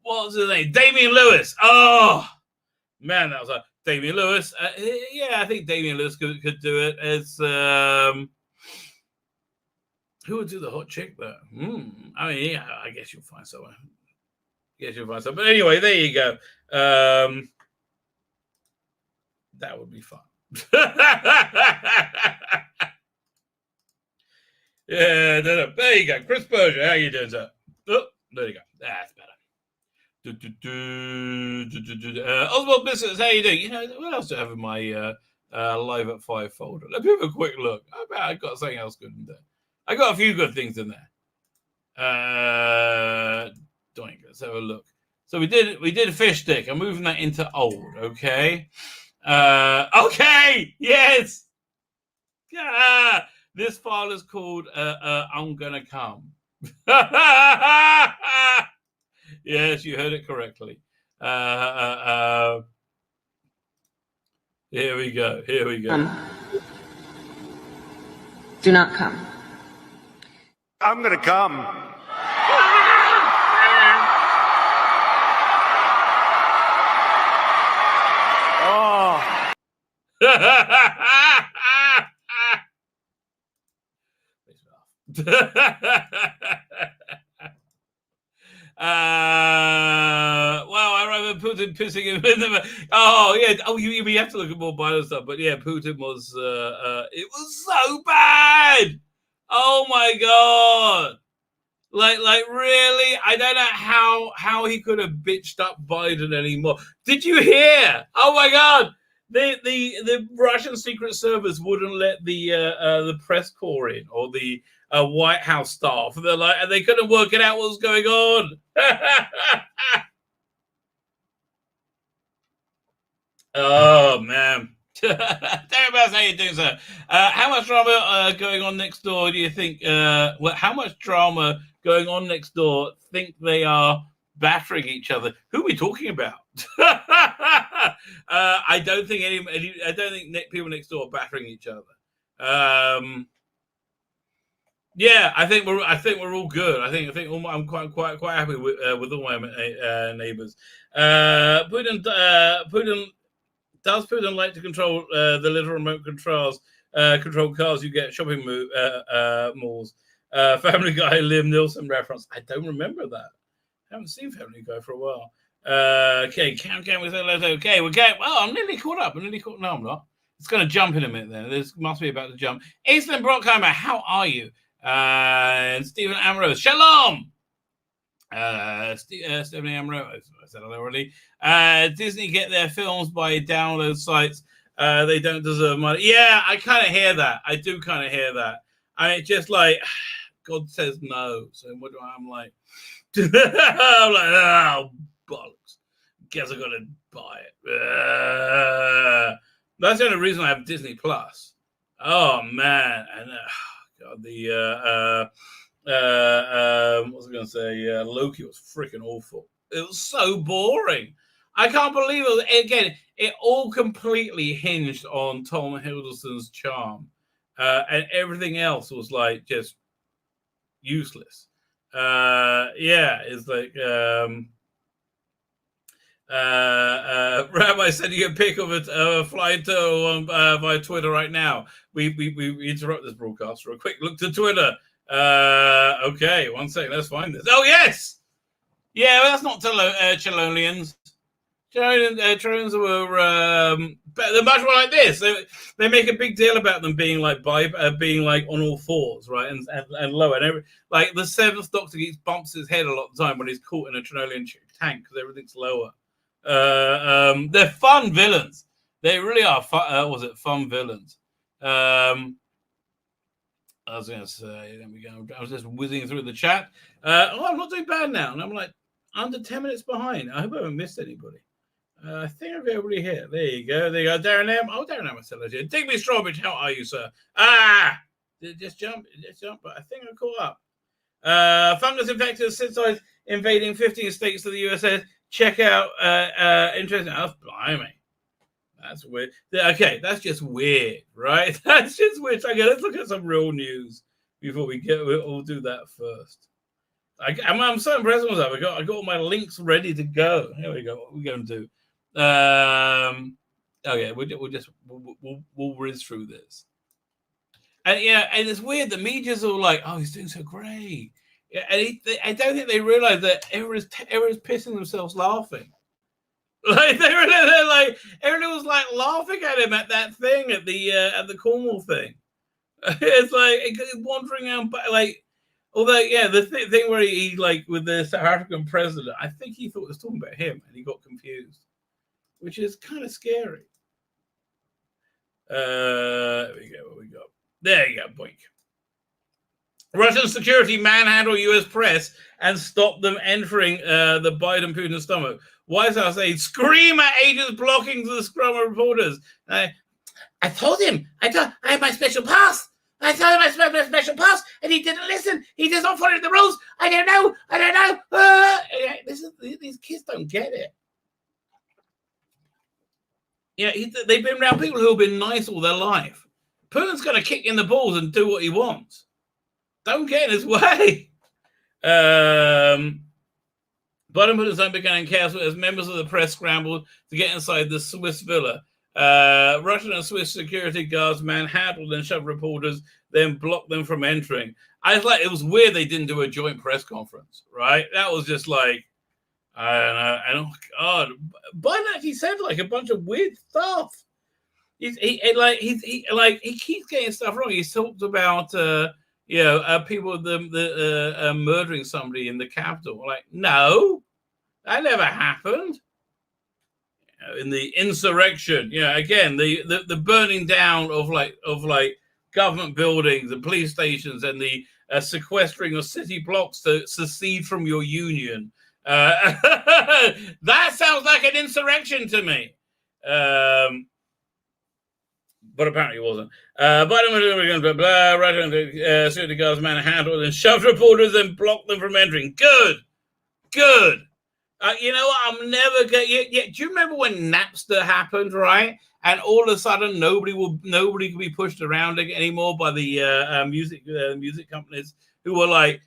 What's his name? Damian Lewis. Oh, man, that was a Damian Lewis. Yeah, I think Damian Lewis could do it. It's who would do the hot chick though? I mean, yeah, I guess you'll find someone. But anyway, there you go. That would be fun. Yeah, there you go. Chris Berger, how you doing, sir? Oh, there you go. That's better. Oswald Business, how you doing? You know, what else do I have in my Live at 5 folder? Let me have a quick look. I bet I got something else good in there. I got a few good things in there. Doink, let's have a look. So we did a fish stick. I'm moving that into old, okay? Okay, yes. This file is called I'm Gonna Come. Yes, you heard it correctly. Here we go. Do not come. I'm gonna come. Oh. Wow, I remember Putin pissing him in the. Oh yeah. Oh, you have to look at more bio stuff, but yeah, Putin was. It was so bad. Oh my god. Like really, I don't know how he could have bitched up Biden anymore. Did you hear? Oh my god. The Russian Secret Service wouldn't let the press corps in, or the White House staff. They're like, and they couldn't work it out what was going on. Oh man. How you doing, sir? How much drama going on next door do you think? How much drama going on next door? Think they are battering each other? Who are we talking about? I don't think I don't think people next door are battering each other. Yeah, I think we're all good. I think I'm quite happy with all my neighbors. Putin like to control the little remote control cars you get at shopping malls. Family Guy Liam Nielsen reference. I don't remember that. I haven't seen Family Guy for a while. Okay, countdown with hello. Okay, we're going. Well, I'm nearly caught up. No, I'm not. It's going to jump in a minute. Then this must be about to jump. Aislinn Brockheimer, how are you? And Stephen Ambrose, shalom. Stephanie Ambrose, I said it already. Disney get their films by download sites. They don't deserve money. Yeah, I kind of hear that. I do kind of hear that. I mean, just like God says no. So what do I'm like? I'm like, oh bollocks. Guess I gotta buy it. That's the only reason I have Disney Plus. Oh man, and God, what was I going to say? Loki was freaking awful. It was so boring. I can't believe it. Again, it all completely hinged on Tom Hiddleston's charm, and everything else was like just useless. Yeah, it's like Rabbi sending a pic of a flying turtle via Twitter right now. We interrupt this broadcast for a quick look to Twitter. Okay, 1 second. Let's find this. Oh yes, yeah. Well, that's not Chelonians. Chelonians were they're much more like this. They make a big deal about them being like being like on all fours, right, and lower. And like the Seventh Doctor bumps his head a lot of the time when he's caught in a Chelonian tank because everything's lower. They're fun villains. They really are. Fun villains? I was going to say, there we go. I was just whizzing through the chat. I'm not doing bad now. And I'm like under 10 minutes behind. I hope I haven't missed anybody. I think I've got everybody here. There you go. Darren M. Oh, Darren M. I still here. Digby Strawbridge, how are you, sir? Just jump. But I think I caught up. Fungus infected synthesize invading 15 states to the USA. Check out interesting. Oh, blimey. That's weird. Okay, that's just weird, right? That's just weird. Okay, let's look at some real news before we'll do that first. I'm so impressed with myself. I got all my links ready to go. Here we go. What are we going to do? We'll whiz through this. And and it's weird. The media's all like, "Oh, he's doing so great." Yeah, and I don't think they realize that everyone's pissing themselves laughing. Like they're like everyone was like laughing at him at that thing at the Cornwall thing. It's like wandering around, like. Although, the thing where he like with the South African president, I think he thought it was talking about him, and he got confused, which is kind of scary. There we go. What we got? There you go. Boink. Russian security manhandle U.S. press and stop them entering the Biden-Putin stomach. White House aide scream at agents blocking the scrum of reporters. I told him. I had my special pass. I told him I had my special pass, and he didn't listen. He does not follow the rules. I don't know. These kids don't get it. Yeah, they've been around people who have been nice all their life. Putin's going to kick in the balls and do what he wants. Don't get in his way. Biden put his own beginning chaos as members of the press scrambled to get inside the Swiss villa. Russian and Swiss security guards manhandled and shoved reporters, then blocked them from entering. It was weird they didn't do a joint press conference, right? That was just like, I don't know. And oh God, Biden actually said like a bunch of weird stuff. He keeps getting stuff wrong. He's talked about people murdering somebody in the Capitol. Like, no, that never happened. In the insurrection, again, the burning down of government buildings and police stations and the sequestering of city blocks to secede from your union. That sounds like an insurrection to me. But apparently it wasn't. Biden security guards manhandled and shoved reporters and blocked them from entering. Good. You know what? I'm never going. Do you remember when Napster happened, right? And all of a sudden, nobody could be pushed around anymore by the music companies who were like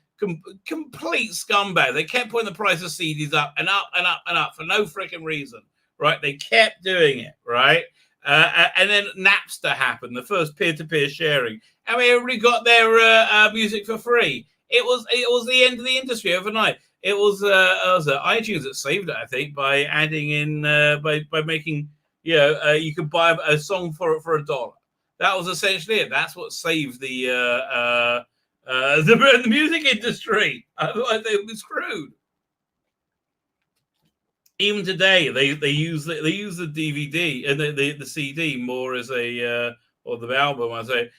complete scumbag. They kept putting the price of CDs up and up and up and up for no freaking reason, right? They kept doing it, right? And then Napster happened, the first peer-to-peer sharing, and everybody got their music for free. It was the end of the industry overnight. It was iTunes that saved it, I think, by adding in by making you could buy a song for $1. That was essentially it. That's what saved the music industry. Otherwise, they would be screwed. Even today, they use the DVD and the CD more as a or the album as a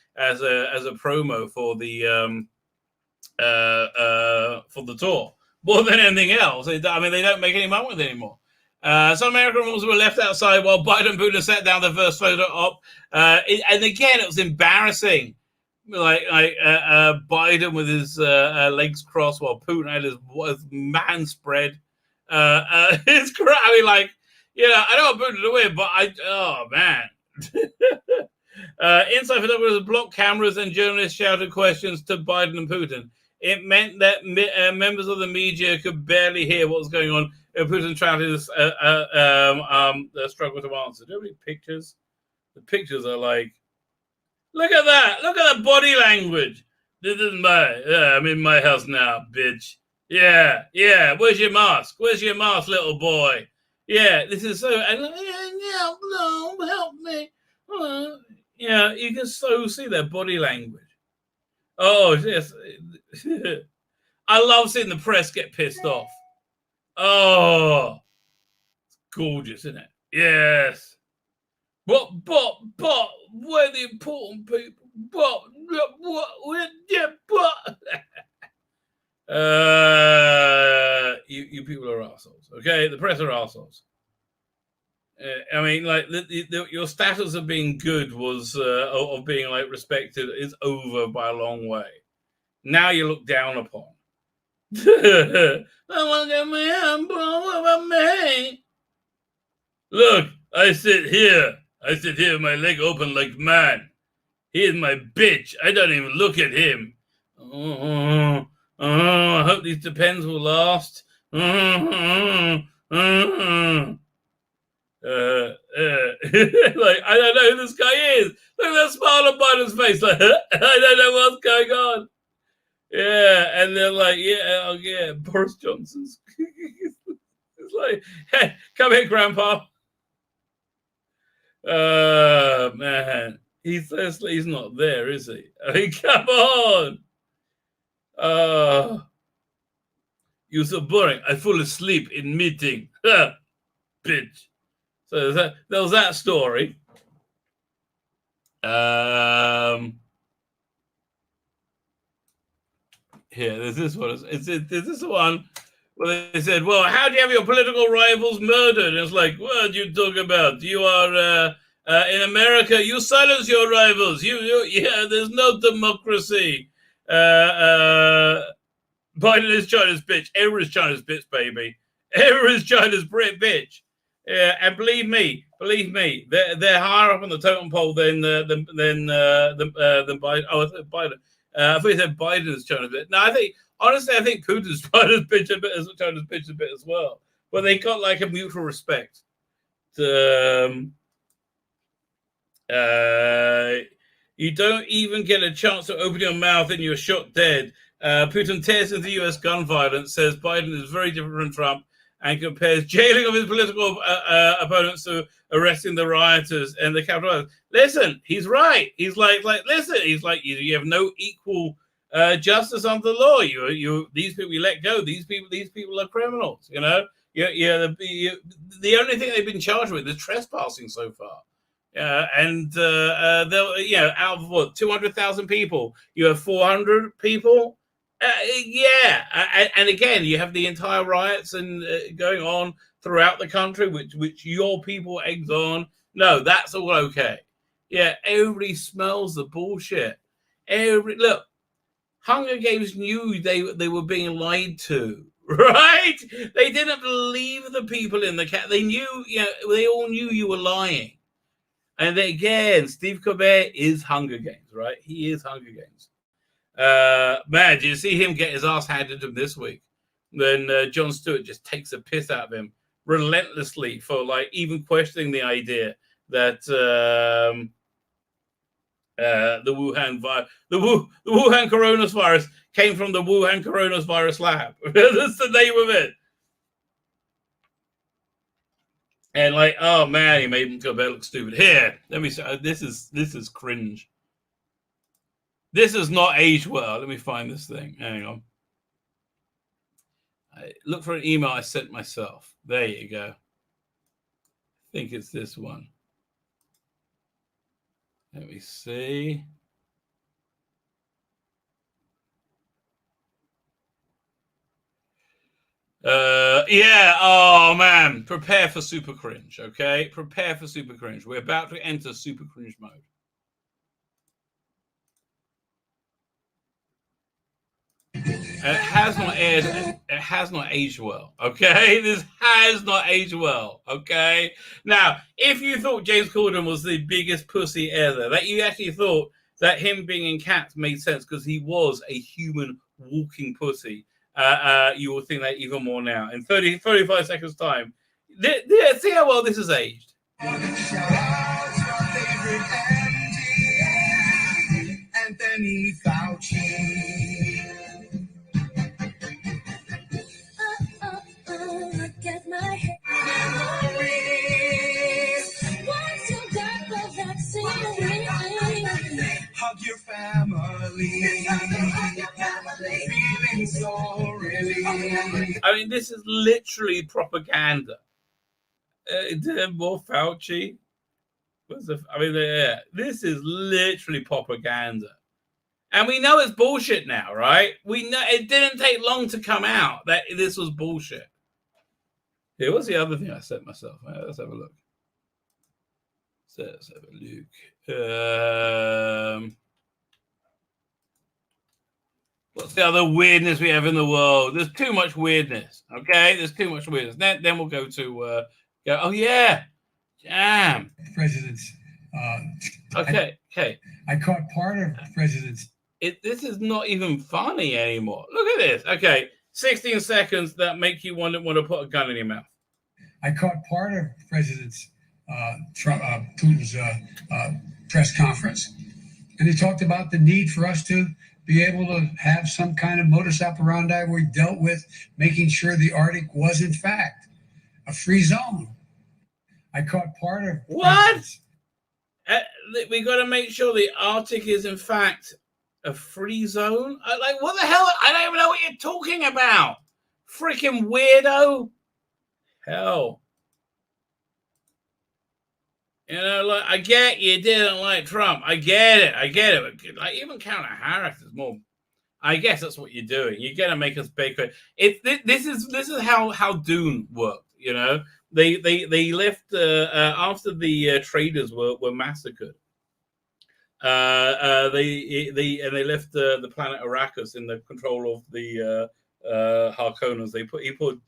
promo for the tour more than anything else. They don't make any money with it anymore. Some American rules were left outside while Biden and Putin sat down the first photo op. And again, it was embarrassing. Biden with his legs crossed while Putin had his man spread. It's great. I don't want Putin to win, but man. Inside photographers blocked cameras and journalists shouted questions to Biden and Putin. It meant that members of the media could barely hear what was going on. Putin tried to struggle to answer. Do you have any pictures? The pictures are like, look at that. Look at that body language. This is I'm in my house now, bitch. Yeah. Where's your mask? Where's your mask, little boy? Yeah, this is so. No, help me. You can so see their body language. Oh, yes. I love seeing the press get pissed off. Oh, it's gorgeous, isn't it? Yes. But, we're the important people. You people are assholes, okay? The press are assholes. Your status of being good was of being respected is over by a long way. Now you look down upon. I want to get my hand blown. What about me? Look, I sit here with my leg open like man. He is my bitch. I don't even look at him. Oh, I hope these Depends will last. Like, I don't know who this guy is. Look at that smile on Biden's face. Like, I don't know what's going on. Yeah, and they're like, yeah, oh yeah, Boris Johnson's. It's like, hey, come here, Grandpa. Man, he's not there, is he? I mean, come on. You're so boring. I fall asleep in meeting. Bitch. So there was that story. Here, there's this one. There's this one where they said, well, how do you have your political rivals murdered? And it's like, what do you talk about? You are in America, you silence your rivals. Yeah, there's no democracy. Biden is China's bitch. Everyone is China's bitch, baby. Everyone is China's bitch. Yeah, and believe me, they're higher up on the totem pole than Biden. Oh, Biden. I thought you said Biden is China's bitch. No, I think Putin's China's bitch a bit as well. But they got like a mutual respect. You don't even get a chance to open your mouth and you're shot dead. Putin tears into U.S. gun violence, says Biden is very different from Trump, and compares jailing of his political opponents to arresting the rioters and the Capitol. Listen, he's right. He's like, listen, he's like, you have no equal justice under the law. These people you let go. These people are criminals. You know, the only thing they've been charged with is trespassing so far. And they'll, out of what 200,000 people, you have 400 people. And again, you have the entire riots and going on throughout the country, which your people eggs on. No, that's all okay. Yeah, everybody smells the bullshit. Look, Hunger Games knew they were being lied to, right? They didn't believe the people in the cat. They knew, they all knew you were lying. And then again, Steve Colbert is Hunger Games, right? He is Hunger Games. Man, do you see him get his ass handed to him this week? Then Jon Stewart just takes a piss out of him relentlessly for like even questioning the idea that the Wuhan coronavirus came from the Wuhan coronavirus lab. That's the name of it. And like, oh man, he made him go look stupid. Here, let me say, this is cringe. This has not aged well. Let me find this thing. Hang on. I look for an email I sent myself. There you go. I think it's this one. Let me see. Yeah. Oh man, prepare for super cringe. Okay, prepare for super cringe. We're about to enter super cringe mode. It has not aged well. Okay, this has not aged well. Okay, now if you thought James Corden was the biggest pussy ever, that you actually thought that him being in Cats made sense because he was a human walking pussy, you will think that even more now. In 35 seconds time, see how well this has aged. Anthony Fauci. Get my head once you got the vaccine, hug your family. Feeling so really. I mean, this is literally propaganda. More Fauci. This is literally propaganda. And we know it's bullshit now, right? We know it didn't take long to come out that this was bullshit. Here, what's the other thing I sent myself? Let's have a look. Let's have a look. What's the other weirdness we have in the world? There's too much weirdness. Okay, there's too much weirdness. Then we'll go to. Oh yeah, Jam. President's. Okay. I caught part of President's. This is not even funny anymore. Look at this. Okay, 16 seconds that make you want to put a gun in your mouth. I caught part of President Putin's press conference, and he talked about the need for us to be able to have some kind of modus operandi where we dealt with making sure the Arctic was, in fact, a free zone. I caught part of what? We got to make sure the Arctic is, in fact, a free zone. Like, what the hell? I don't even know what you're talking about. Freaking weirdo. Hell. You know, like, I get you didn't like Trump. I get it. Like, even Kamala Harris is more. I guess that's what you're doing. You're gonna make us big. This is how Dune worked. You know, they left after the traders were massacred. They left the planet Arrakis in the control of the Harkonnens. He put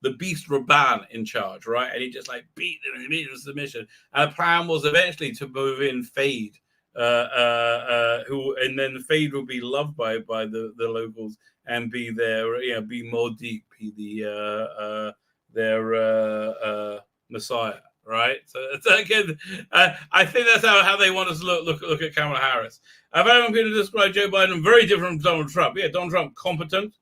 the beast Rabban in charge, right? And he just like beat them in submission. And the plan was eventually to move in Fade, and then Fade will be loved by the locals and be their, be more deep, be their Messiah, right? So it's again, I think that's how they want us to look at Kamala Harris. I've had people describe Joe Biden very different from Donald Trump. Yeah, Donald Trump competent.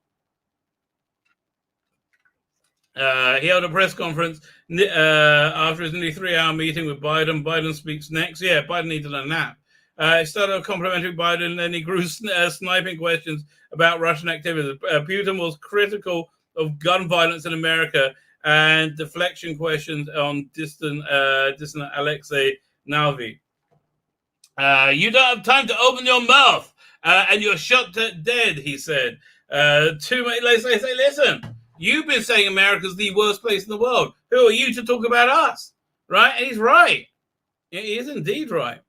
He held a press conference after his nearly 3-hour meeting with Biden. Biden speaks next. Yeah, Biden needed a nap. He started complimenting Biden, then he grew sniping questions about Russian activities. Putin was critical of gun violence in America and deflection questions on distant Alexei Navalny. You don't have time to open your mouth, and you're shot dead, he said. Listen. You've been saying America's the worst place in the world. Who are you to talk about us? Right? And he's right. He is indeed right.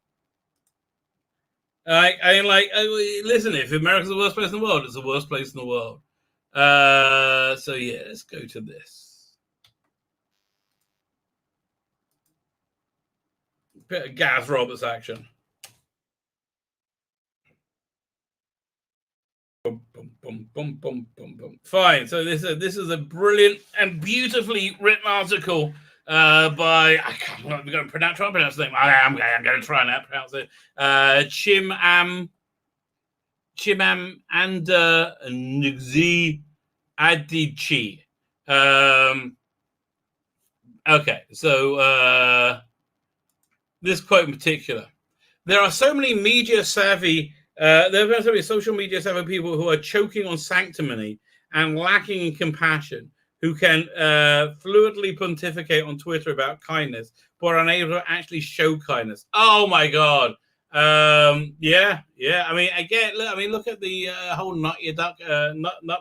Listen, if America's the worst place in the world, it's the worst place in the world. So, yeah, let's go to this. Bit of Gareth Roberts action. Fine. So this is a brilliant and beautifully written article by I'm not going to pronounce his name. I'm going to try and pronounce it. Chimam and Ngzi Adichie. Okay, so this quote in particular: there are so many media savvy. There are so many social media savvy people who are choking on sanctimony and lacking in compassion, who can fluidly pontificate on Twitter about kindness, but are unable to actually show kindness. Oh my God! Yeah. I mean, again, look at the whole nut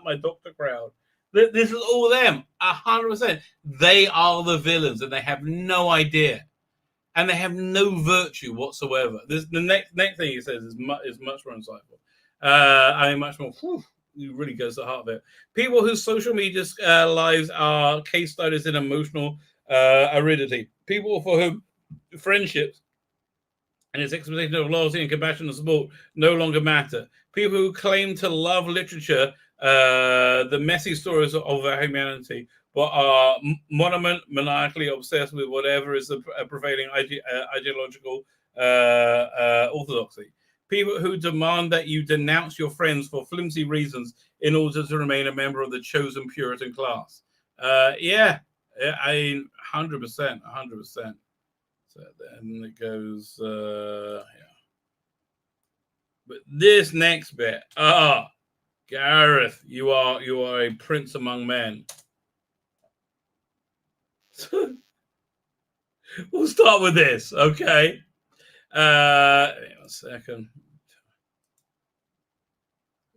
my doctor crowd. This is all them, 100%. They are the villains, and they have no idea. And they have no virtue whatsoever. The next thing he says is much more insightful. Much more. It really goes to the heart of it. People whose social media lives are case studies in emotional aridity. People for whom friendships and its expectation of loyalty and compassion and support no longer matter. People who claim to love literature, the messy stories of their humanity, but are maniacally obsessed with whatever is the prevailing ideological orthodoxy. People who demand that you denounce your friends for flimsy reasons in order to remain a member of the chosen Puritan class. 100%. So then it goes, But this next bit, Gareth, you are a prince among men. We'll start with this, okay? 1 second.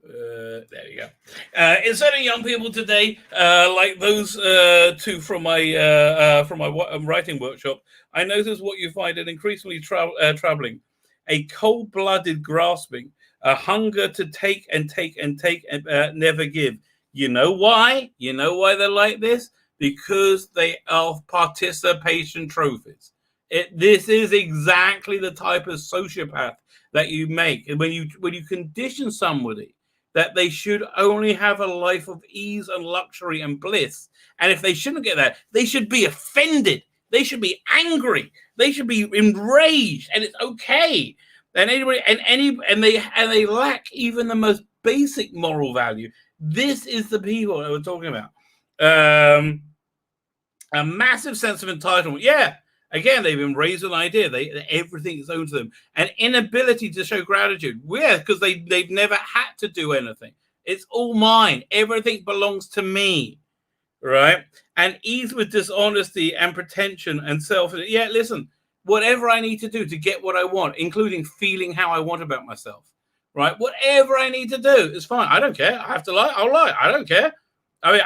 There you go. Inserting young people today, like those two from my writing workshop, I notice what you find an increasingly troubling: a cold-blooded grasping, a hunger to take and never give. You know why? You know why they're like this? Because they are participation trophies. This is exactly the type of sociopath that you make, and when you condition somebody that they should only have a life of ease and luxury and bliss, and if they shouldn't get that, they should be offended, they should be angry, they should be enraged, and it's okay. And they lack even the most basic moral value. This is the people that we're talking about. A massive sense of entitlement. Yeah. Again, they've been raised with an idea. Everything is owed to them. An inability to show gratitude. Yeah, because they've never had to do anything. It's all mine. Everything belongs to me. Right? And ease with dishonesty and pretension and self. Yeah, listen, whatever I need to do to get what I want, including feeling how I want about myself. Right? Whatever I need to do is fine. I don't care. I have to lie. I'll lie. I don't care. I mean,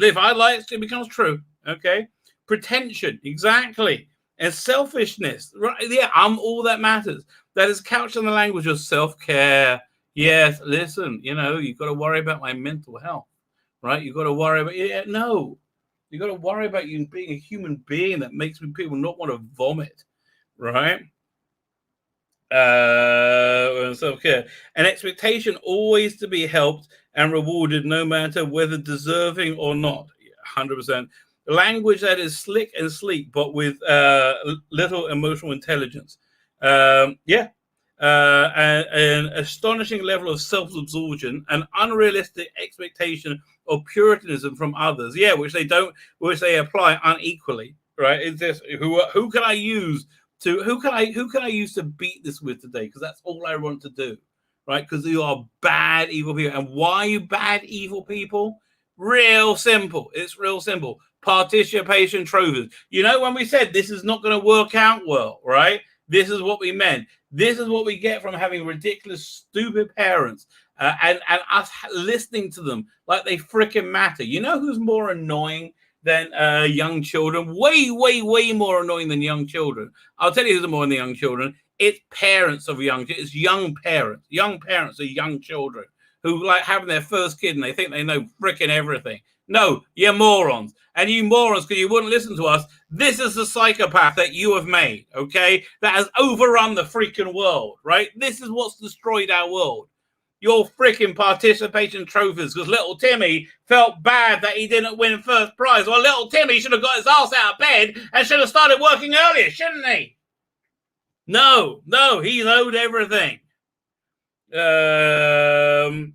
if I lie, it becomes true. Okay? Pretension, exactly, and selfishness, right? Yeah, I'm all that matters. That is couched in the language of self-care. Yes, listen, you've got to worry about my mental health, right? You've got to worry about you got to worry about you being a human being that makes people not want to vomit, right? Self-care, an expectation always to be helped and rewarded, no matter whether deserving or not. 100%. Language that is slick and sleek, but with little emotional intelligence. An astonishing level of self-absorption, an unrealistic expectation of puritanism from others. Yeah, which they apply unequally. Right? It's just who can I use to beat this with today? Because that's all I want to do. Right? Because you are bad, evil people. And why are you bad, evil people? Real simple. It's real simple. Participation trophies. When we said this is not going to work out well, right? This is what we meant. This is what we get from having ridiculous, stupid parents and us listening to them like they freaking matter. You know who's more annoying than young children? Way, way, way more annoying than young children. I'll tell you who's more than young children. It's parents of young children. It's young parents. Young parents of young children who like having their first kid and they think they know freaking everything. No, you're morons. And you morons, because you wouldn't listen to us, this is the psychopath that you have made, okay? That has overrun the freaking world, right? This is what's destroyed our world. Your freaking participation trophies, because little Timmy felt bad that he didn't win first prize. Well, little Timmy should have got his ass out of bed and should have started working earlier, shouldn't he? No, he owed everything. An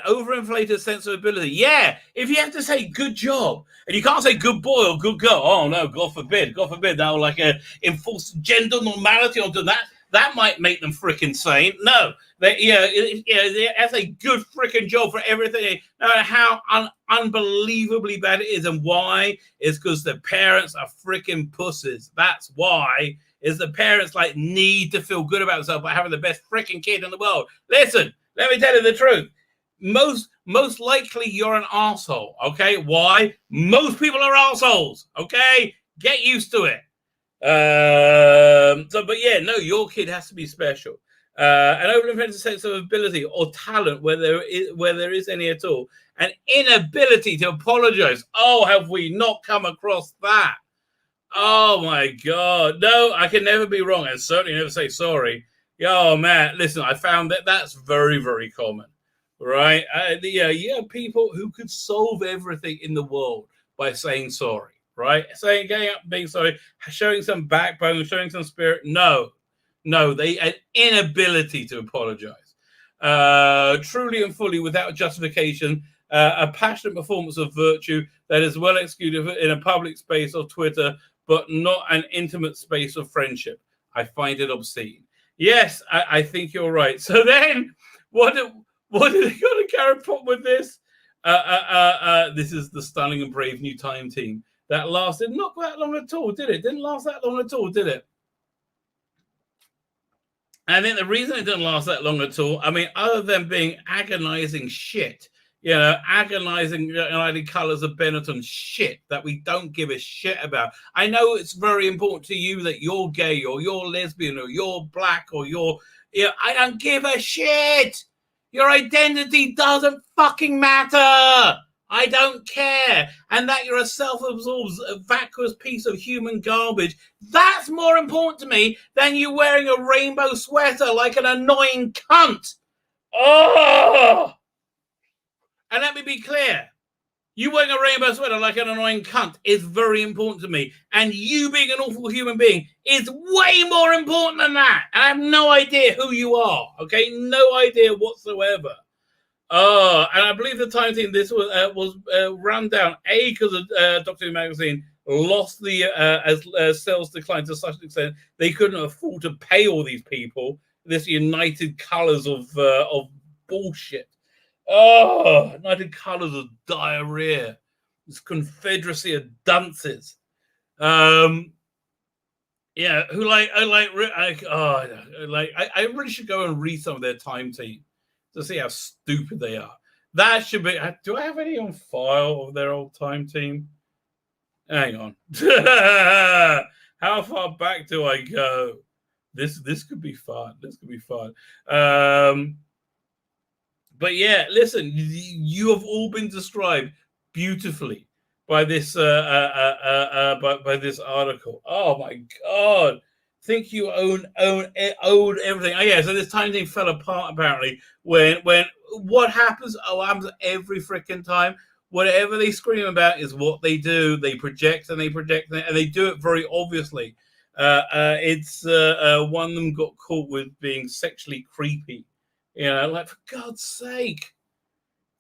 overinflated sense of ability. Yeah, if you have to say good job, and you can't say good boy or good girl. Oh no, God forbid. That will like enforce gender normality onto that. That might make them freaking sane. No, that's a good freaking job for everything. No matter how unbelievably bad it is, and why? It's because the parents are freaking pussies. That's why. Is the parents like need to feel good about themselves by having the best freaking kid in the world. Listen, let me tell you the truth. Most likely you're an arsehole, okay? Why? Most people are arseholes, okay? Get used to it. Your kid has to be special. An overinflated sense of ability or talent where there is any at all. An inability to apologize. Oh, have we not come across that? Oh my God. No, I can never be wrong and certainly never say sorry. Oh man, listen, I found that that's very, very common, right? You have people who could solve everything in the world by saying sorry, right? Getting up, being sorry, showing some backbone, showing some spirit. No, they an inability to apologize. Truly and fully without justification, a passionate performance of virtue that is well executed in a public space of Twitter, but not an intimate space of friendship. I find it obscene. Yes, I think you're right. So then, what did they got to carry on with this? This is the stunning and brave new time team that lasted not that long at all, did it? Didn't last that long at all, did it? I think the reason it didn't last that long at all, I mean, other than being agonizing shit, agonizing colors of Benetton shit that we don't give a shit about. I know it's very important to you that you're gay or you're lesbian or you're black or I don't give a shit. Your identity doesn't fucking matter. I don't care. And that you're a self-absorbed, vacuous piece of human garbage. That's more important to me than you wearing a rainbow sweater like an annoying cunt. Oh! And let me be clear. You wearing a rainbow sweater like an annoying cunt is very important to me. And you being an awful human being is way more important than that. And I have no idea who you are. Okay? No idea whatsoever. And I believe the time team, this was run down, because Doctor Who magazine lost the, as sales declined to such an extent, they couldn't afford to pay all these people this United Colors of bullshit. Oh, United Colors of diarrhea. This confederacy of dunces. Yeah, who I really should go and read some of their time team to see how stupid they are. That should be. Do I have any on file of their old time team? Hang on. How far back do I go? This could be fun. This could be fun. But yeah, listen, you have all been described beautifully by this by this article. Oh my God. Think you own everything. Oh yeah, so this time thing fell apart apparently when what happens? Oh, happens every freaking time. Whatever they scream about is what they do. They project and they project and they do it very obviously. It's one of them got caught with being sexually creepy. You know, like, for God's sake,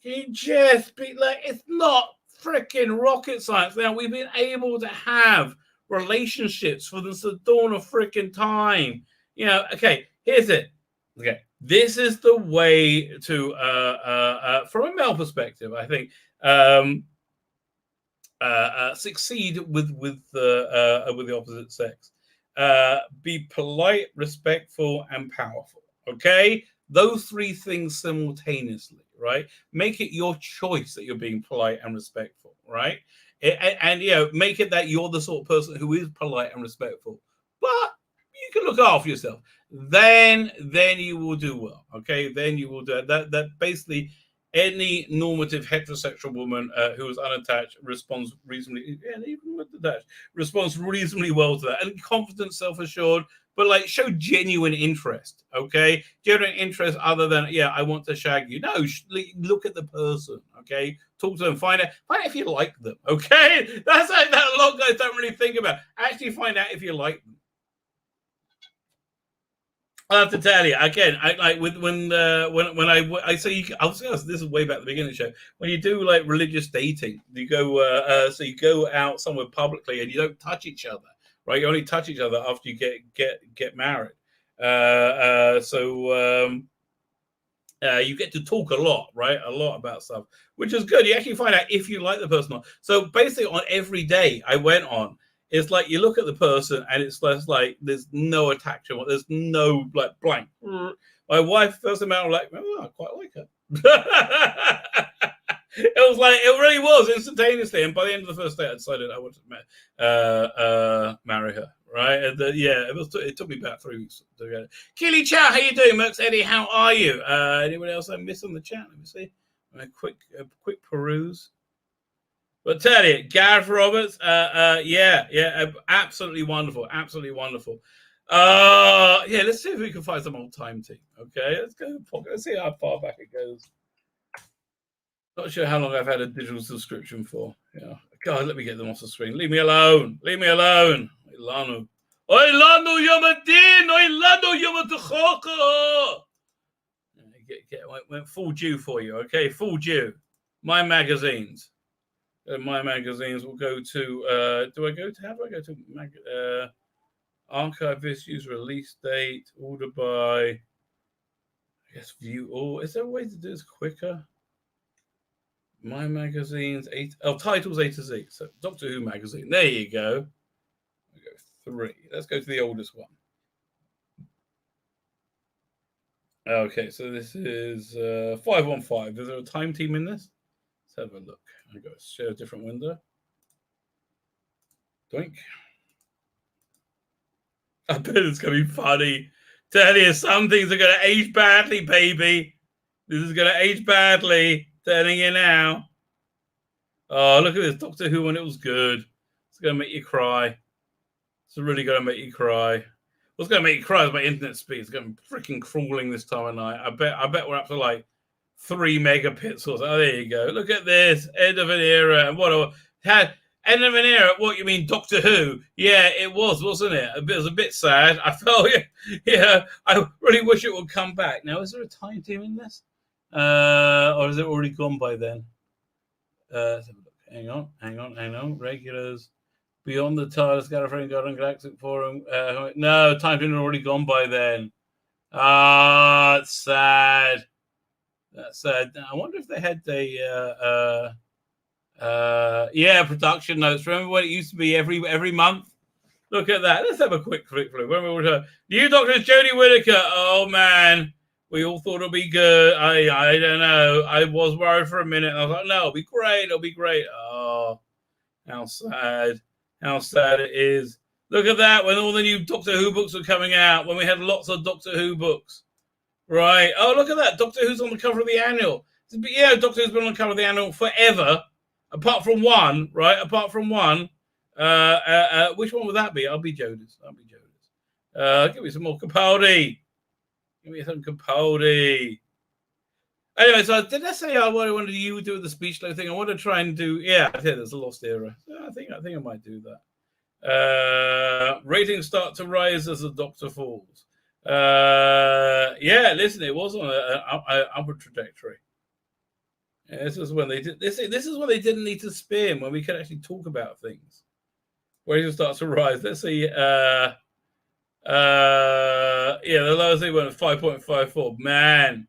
can you just be like, it's not freaking rocket science. Now, we've been able to have relationships for the dawn of freaking time. You know, okay, here's it. Okay, this is the way to, from a male perspective, I think, succeed with the opposite sex. Be polite, respectful, and powerful. Okay? Those three things simultaneously, right? Make it your choice that you're being polite and respectful, right? And you know, make it that you're the sort of person who is polite and respectful, but you can look after yourself. Then you will do well, okay? Then you will do that. Basically, any normative heterosexual woman who is unattached responds reasonably, and even with attached, responds reasonably well to that, and confident, self-assured. But like, show genuine interest, okay? Genuine interest other than, yeah, I want to shag you. No, look at the person, okay? Talk to them, find out if you like them, okay? That's like that a lot of guys don't really think about. Actually find out if you like them. I have to tell you again. I like when I say I'll say this is way back at the beginning of the show. When you do like religious dating, you go so you go out somewhere publicly and you don't touch each other. Right, you only touch each other after you get married. So you get to talk a lot, right? A lot about stuff, which is good. You actually find out if you like the person or not. So basically, on every day I went on, it's like you look at the person and it's less like there's no attachment, there's no like blank. My wife first time out, I'm like, oh, I quite like her. It was like, it really was instantaneously. And by the end of the first day, I decided I wanted to marry her, right? And, yeah, it took me about 3 weeks to get it. Keely Chow, how you doing? Mercs Eddie, how are you? Anyone else I missed on the chat? Let me see. A quick peruse. But tell you, Gareth Roberts, yeah, absolutely wonderful, absolutely wonderful. Yeah, let's see if we can find some old time team. Okay, let's go. Let's see how far back it goes. Not sure how long I've had a digital subscription for. Yeah, God, let me get them off the screen. Leave me alone. Leave me alone. Ilano. Ilano Yamadin. Ilano Yamatuchoko. Went full due for you. Okay, full due. My magazines. My magazines will go to. How do I go to archive issues, release date, order by. I guess view all. Is there a way to do this quicker? My magazines, titles A to Z. So Doctor Who magazine. There you go. We go 3. Let's go to the oldest one. Okay, so this is 515. Is there a time team in this? Let's have a look. I go share a different window. Doink. I bet it's gonna be funny. Tell you, some things are gonna age badly, baby. This is gonna age badly. Telling you now. Oh, look at this Doctor Who when it was good. It's going to make you cry. It's really going to make you cry. What's going to make you cry is my internet speed. It's going to be freaking crawling this time of night. I bet we're up to like 3 megapixels. Oh, there you go. Look at this. End of an era. And end of an era. What, you mean Doctor Who? Yeah, it was, wasn't it? It was a bit sad. I felt, yeah, I really wish it would come back. Now, is there a time team in this? Or is it already gone by then? Hang on. Regulars. Beyond the TARDIS, Gallifreyan Garden Galactic Forum. No, time team already gone by then. Ah, it's sad. That's sad. I wonder if they had production notes. Remember when it used to be every month? Look at that. Let's have a quick flick through. When we were new Doctor Jodie Whittaker. Oh man, we all thought it'll be good. I don't know. I was worried for a minute. I was like, no, it'll be great. It'll be great. Oh, how sad. How sad it is. Look at that. When all the new Doctor Who books were coming out. When we had lots of Doctor Who books. Right. Oh, look at that. Doctor Who's on the cover of the annual. Yeah, Doctor Who's been on the cover of the annual forever. Apart from one, right? Apart from one. Which one would that be? I'll be Jodie's. Give me some more Capaldi. Give me some Capaldi. Anyway, so did I say what I wanted you to do with the speech thing? I want to try and do, I think there's a lost era. I think I might do that. Ratings start to rise as the Doctor falls. Listen, it was on an upward trajectory. Yeah, this is when they did this. This is when they didn't need to spin, when we could actually talk about things. Ratings start to rise. Let's see. The lowest they went was 5.54. Man.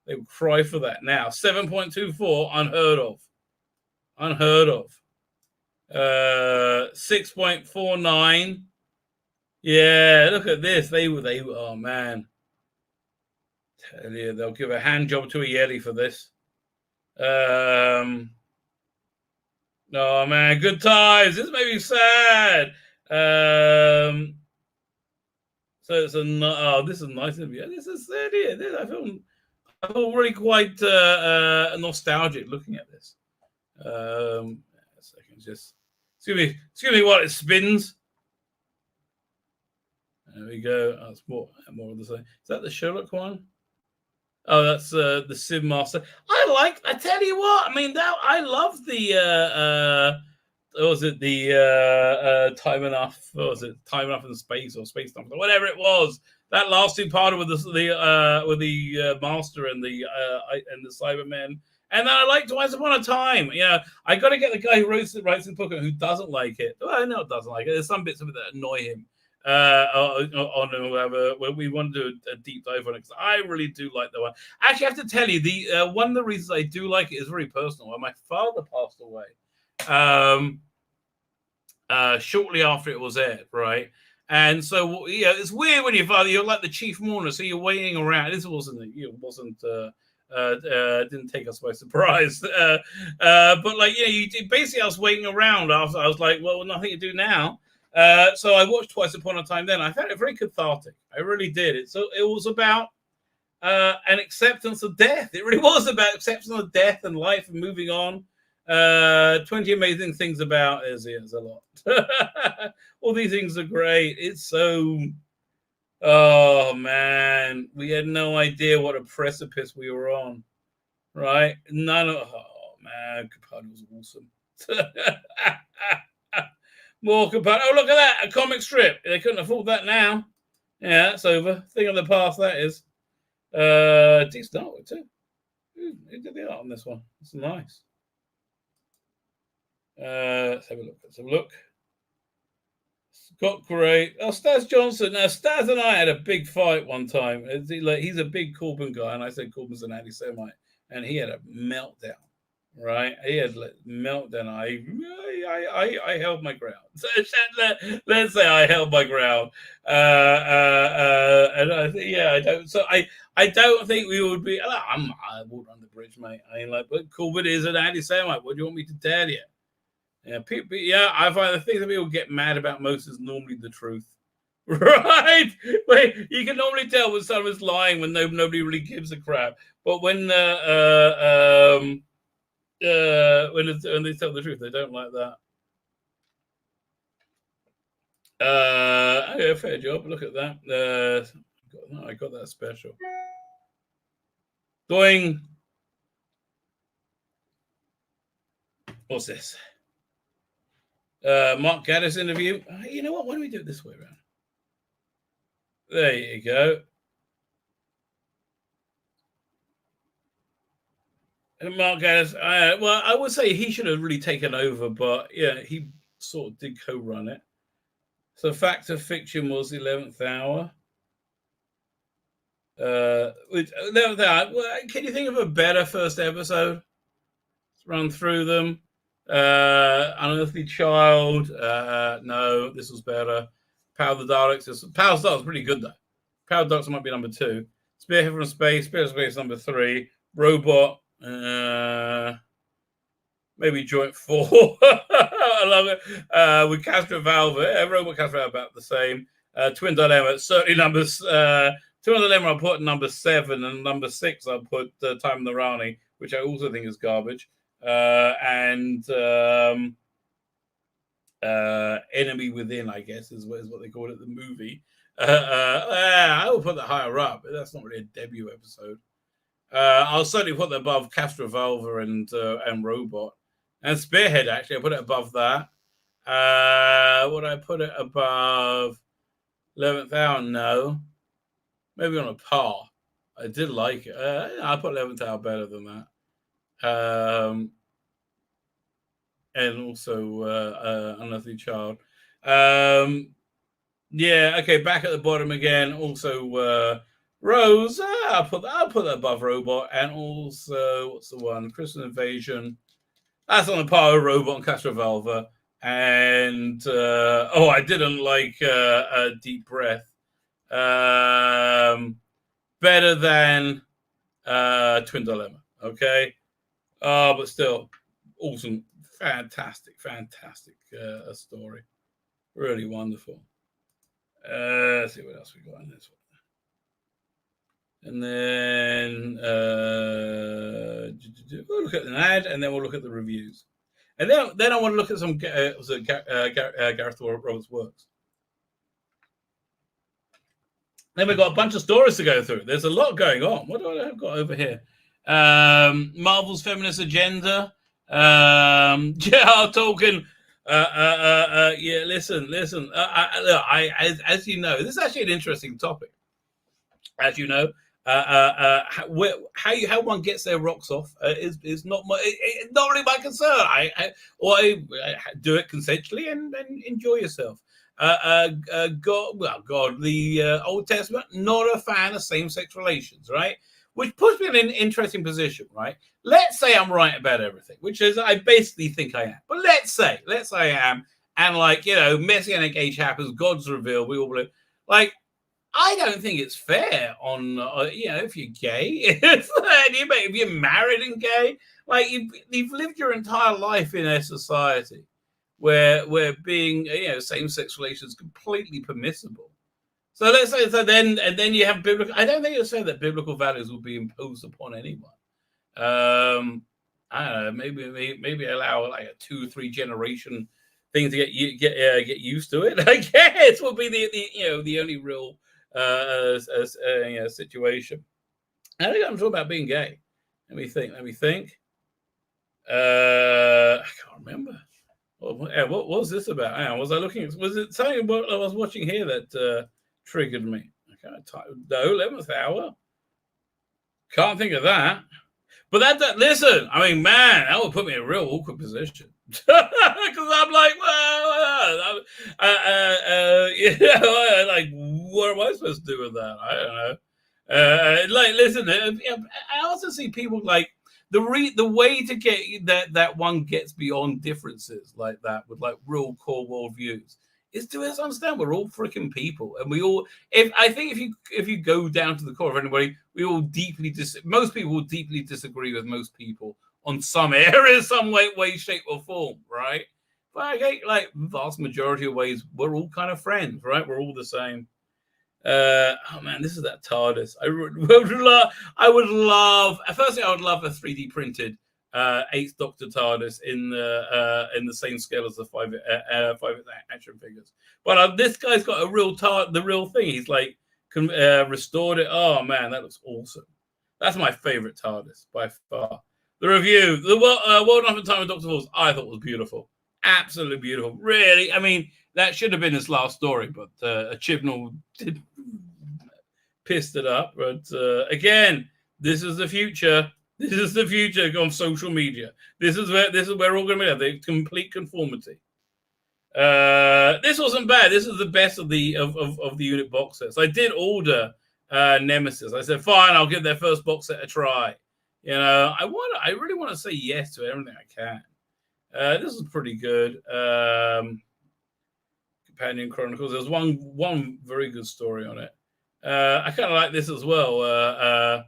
They would cry for that now. 7.24, unheard of. 6.49. Yeah, look at this. They oh man. Tell you, they'll give a hand job to a Yeti for this. Oh man, good times. This made me sad. So it's this is nice of you. This is it. I feel really quite nostalgic looking at this. A second, just excuse me while it spins. There we go. That's more of the same. Is that the Sherlock one? Oh, that's the Sim Master. I tell you what. I mean, I love the. Was it the Time Enough? What was it? Time Enough in Space or Space Enough? Whatever it was. That last two part with the Master and the Cybermen, and then I like Twice Upon a Time. Yeah, I got to get the guy who writes the book who doesn't like it. Well, no, doesn't like it. There's some bits of it that annoy him. On whoever when we want to do a deep dive on it, because I really do like that one. Actually, I have to tell you, the one of the reasons I do like it is very personal. When my father passed away, shortly after it was aired, right? And so, it's weird when you're like the chief mourner, so you're waiting around. This didn't take us by surprise. But basically I was waiting around after. I was like, well, nothing to do now. So I watched Twice Upon a Time then. I found it very cathartic. I really did. It was about an acceptance of death. It really was about acceptance of death and life and moving on. 20 amazing things about there's a lot. All these things are great. It's so oh man, we had no idea what a precipice we were on, right? Oh man, Capaldi was awesome. More Capaldi. Oh, look at that, a comic strip. They couldn't afford that now. Yeah, that's over. Thing of the past, that is. Decent artwork too. Who did the art on this one? It's nice. Let's have a look. Scott Gray. Oh, Staz Johnson. Now, Staz and I had a big fight one time. He's a big Corbyn guy, and I said Corbyn's an anti-Semite, and he had a meltdown. Right? He had a meltdown. I held my ground. So let's say I held my ground. And I don't. So I don't think we would be. I walked on the bridge, mate. But Corbyn is an anti-Semite. What do you want me to tell you? Yeah, people. Yeah, I find the thing that people get mad about most is normally the truth, right? Wait, you can normally tell when someone's lying when nobody really gives a crap. But when When they tell the truth, they don't like that. Okay, fair job. Look at that. I got that special. Doing. What's this? Mark Gaddis interview. You know what? Why don't we do it this way around? There you go. And Mark Gaddis, well, I would say he should have really taken over, but yeah, he sort of did co-run it. So Fact or Fiction was the 11th hour. 11th hour. Well, can you think of a better first episode? Let's run through them. Unearthly Child. No, this was better. Power of the Daleks. Power of the Daleks is pretty good though. Power of the Daleks might be number 2. Spearhead from Space. Spearhead from Space number 3. Robot. Maybe Joint 4. I love it. With Castro Valve. Robot Castro Valve about the same. Twin Dilemma. Certainly numbers. Twin Dilemma I put number 7, and number 6 I put Time in the Rani, which I also think is garbage. And Enemy Within, I guess, is what they call it, the movie. I will put that higher up, but that's not really a debut episode. I'll certainly put that above Castrovalva and Robot. And Spearhead, actually, I put it above that. Would I put it above 11th Hour? No. Maybe on a par. I did like it. I put 11th Hour better than that. And also Unearthly Child. Yeah, okay, back at the bottom again. Also Rose. I'll put that above Robot. And also, what's the one? Christmas Invasion. That's on the par of Robot and Castrovalva. And I didn't like Deep Breath. Better than Twin Dilemma. Okay. But still, awesome. Fantastic story. Really wonderful. Let's see what else we got in this one. And then we'll look at an ad, and then we'll look at the reviews. And then I want to look at some Gareth Roberts' works. Then we've got a bunch of stories to go through. There's a lot going on. What do I have got over here? Marvel's feminist agenda. Tolkien. Yeah, listen. As you know, this is actually an interesting topic. As you know, how one gets their rocks off is not not really my concern. I do it consensually and enjoy yourself. God, the Old Testament, not a fan of same-sex relations, right? Which puts me in an interesting position, right? Let's say I'm right about everything, which is I basically think I am. But let's say I am, and Messianic age happens, God's revealed, we all believe. I don't think it's fair on, if you're gay, if you're married and gay, you've lived your entire life in a society where being, same-sex relations is completely permissible. So let's say, then you have biblical. I don't think it's fair that biblical values will be imposed upon anyone. I don't know. Maybe allow a 2-3 generation thing to get used to it. I guess would be the only real situation. I think I'm talking about being gay. Let me think. I can't remember. What was this about? Was I looking? Was it something I was watching here that triggered me? Okay, no, 11th hour. Can't think of that. But that listen, I mean, man, that would put me in a real awkward position because I'm like, what am I supposed to do with that? I don't know. Listen, I also see people the way to get that one gets beyond differences like that with real core worldviews is to understand we're all freaking people, and we all. If you go down to the core of anybody, we all most people will deeply disagree with most people on some areas, some way, shape, or form, right? But vast majority of ways, we're all kind of friends, right? We're all the same. Oh man, this is that TARDIS. I would love. Firstly, I would love a 3D printed Eighth Doctor TARDIS in the same scale as the five action figures. But this guy's got the real thing. He's like restored it. Oh man, that looks awesome. That's my favorite TARDIS by far. The review, the World Enough Time of Doctor Falls, I thought was beautiful. Absolutely beautiful. Really, I mean, that should have been his last story, but Chibnall pissed it up. But again, this is the future. This is the future of social media. This is where we're all going to be at, the complete conformity. This wasn't bad. This is the best of the unit box sets. I did order Nemesis. I said, fine, I'll give their first box set a try. You know, I really want to say yes to everything I can. This is pretty good. Companion Chronicles. There's one very good story on it. I kind of like this as well.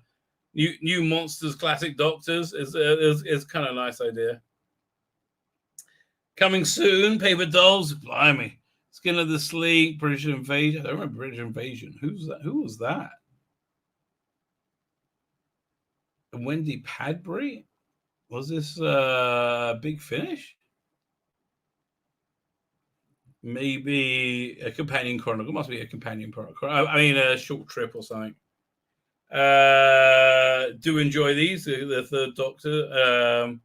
New Monsters, Classic Doctors is kind of a nice idea. Coming soon, Paper Dolls. Blimey. Skin of the Sleek, British Invasion. I don't remember British Invasion. Who's that? Who was that? Wendy Padbury? Was this Big Finish? Maybe a Companion Chronicle. Must be a Companion Chronicle. I mean, a Short Trip or something. Do enjoy these. The Third Doctor.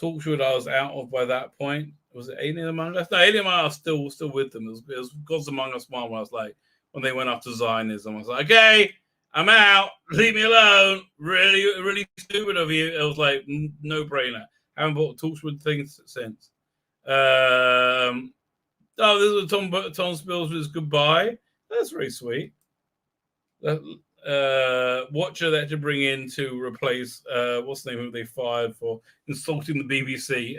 Torchwood I was out of by that point. Was it Alien Among Us? No, Alien Among Us still with them. It was Gods Among Us one where I was like, when they went after Zionism, I was like, okay, I'm out. Leave me alone. Really, really stupid of you. It was like no brainer. Haven't bought Torchwood things since. This is Tom Spils's Goodbye. That's very sweet. Watcher that to bring in to replace what's the name of they fired for insulting the BBC.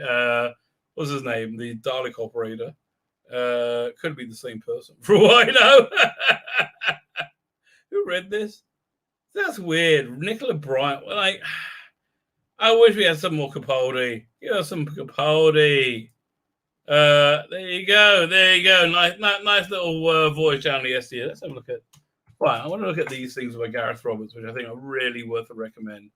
What's his name? The Dalek operator. Could be the same person for all I know. Who read this? That's weird. Nicola Bryant. Like, I wish we had some more Capaldi. Give us some Capaldi. There you go. Nice little voice down the SDA. Let's have a look at. Right, I want to look at these things by Gareth Roberts, which I think are really worth a recommend.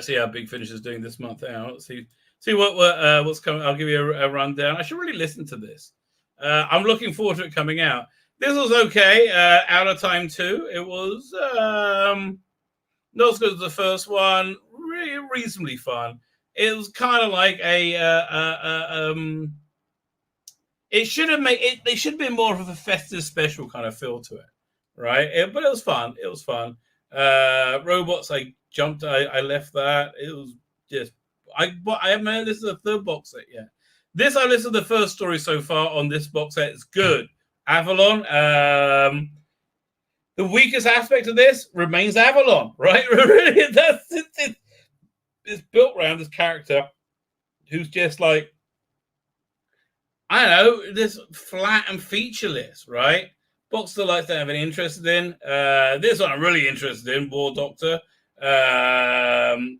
See how Big Finish is doing this month. Let's see what's coming. I'll give you a rundown. I should really listen to this. I'm looking forward to it coming out. This was okay. Out of Time 2. It was not as good as the first one. Really reasonably fun. It was kind of like it should have made it. They should have been more of a festive special kind of feel to it, right? But it was fun. It was fun. Robots. I left that. It was just. I haven't. This is the third box set yet. This I listened to the first story so far on this box set. It's good. Avalon. The weakest aspect of this remains Avalon, right? Really, it's built around this character who's just like, I don't know, this flat and featureless, right? Boxer likes to have any interested in. This one I'm really interested in, War Doctor. And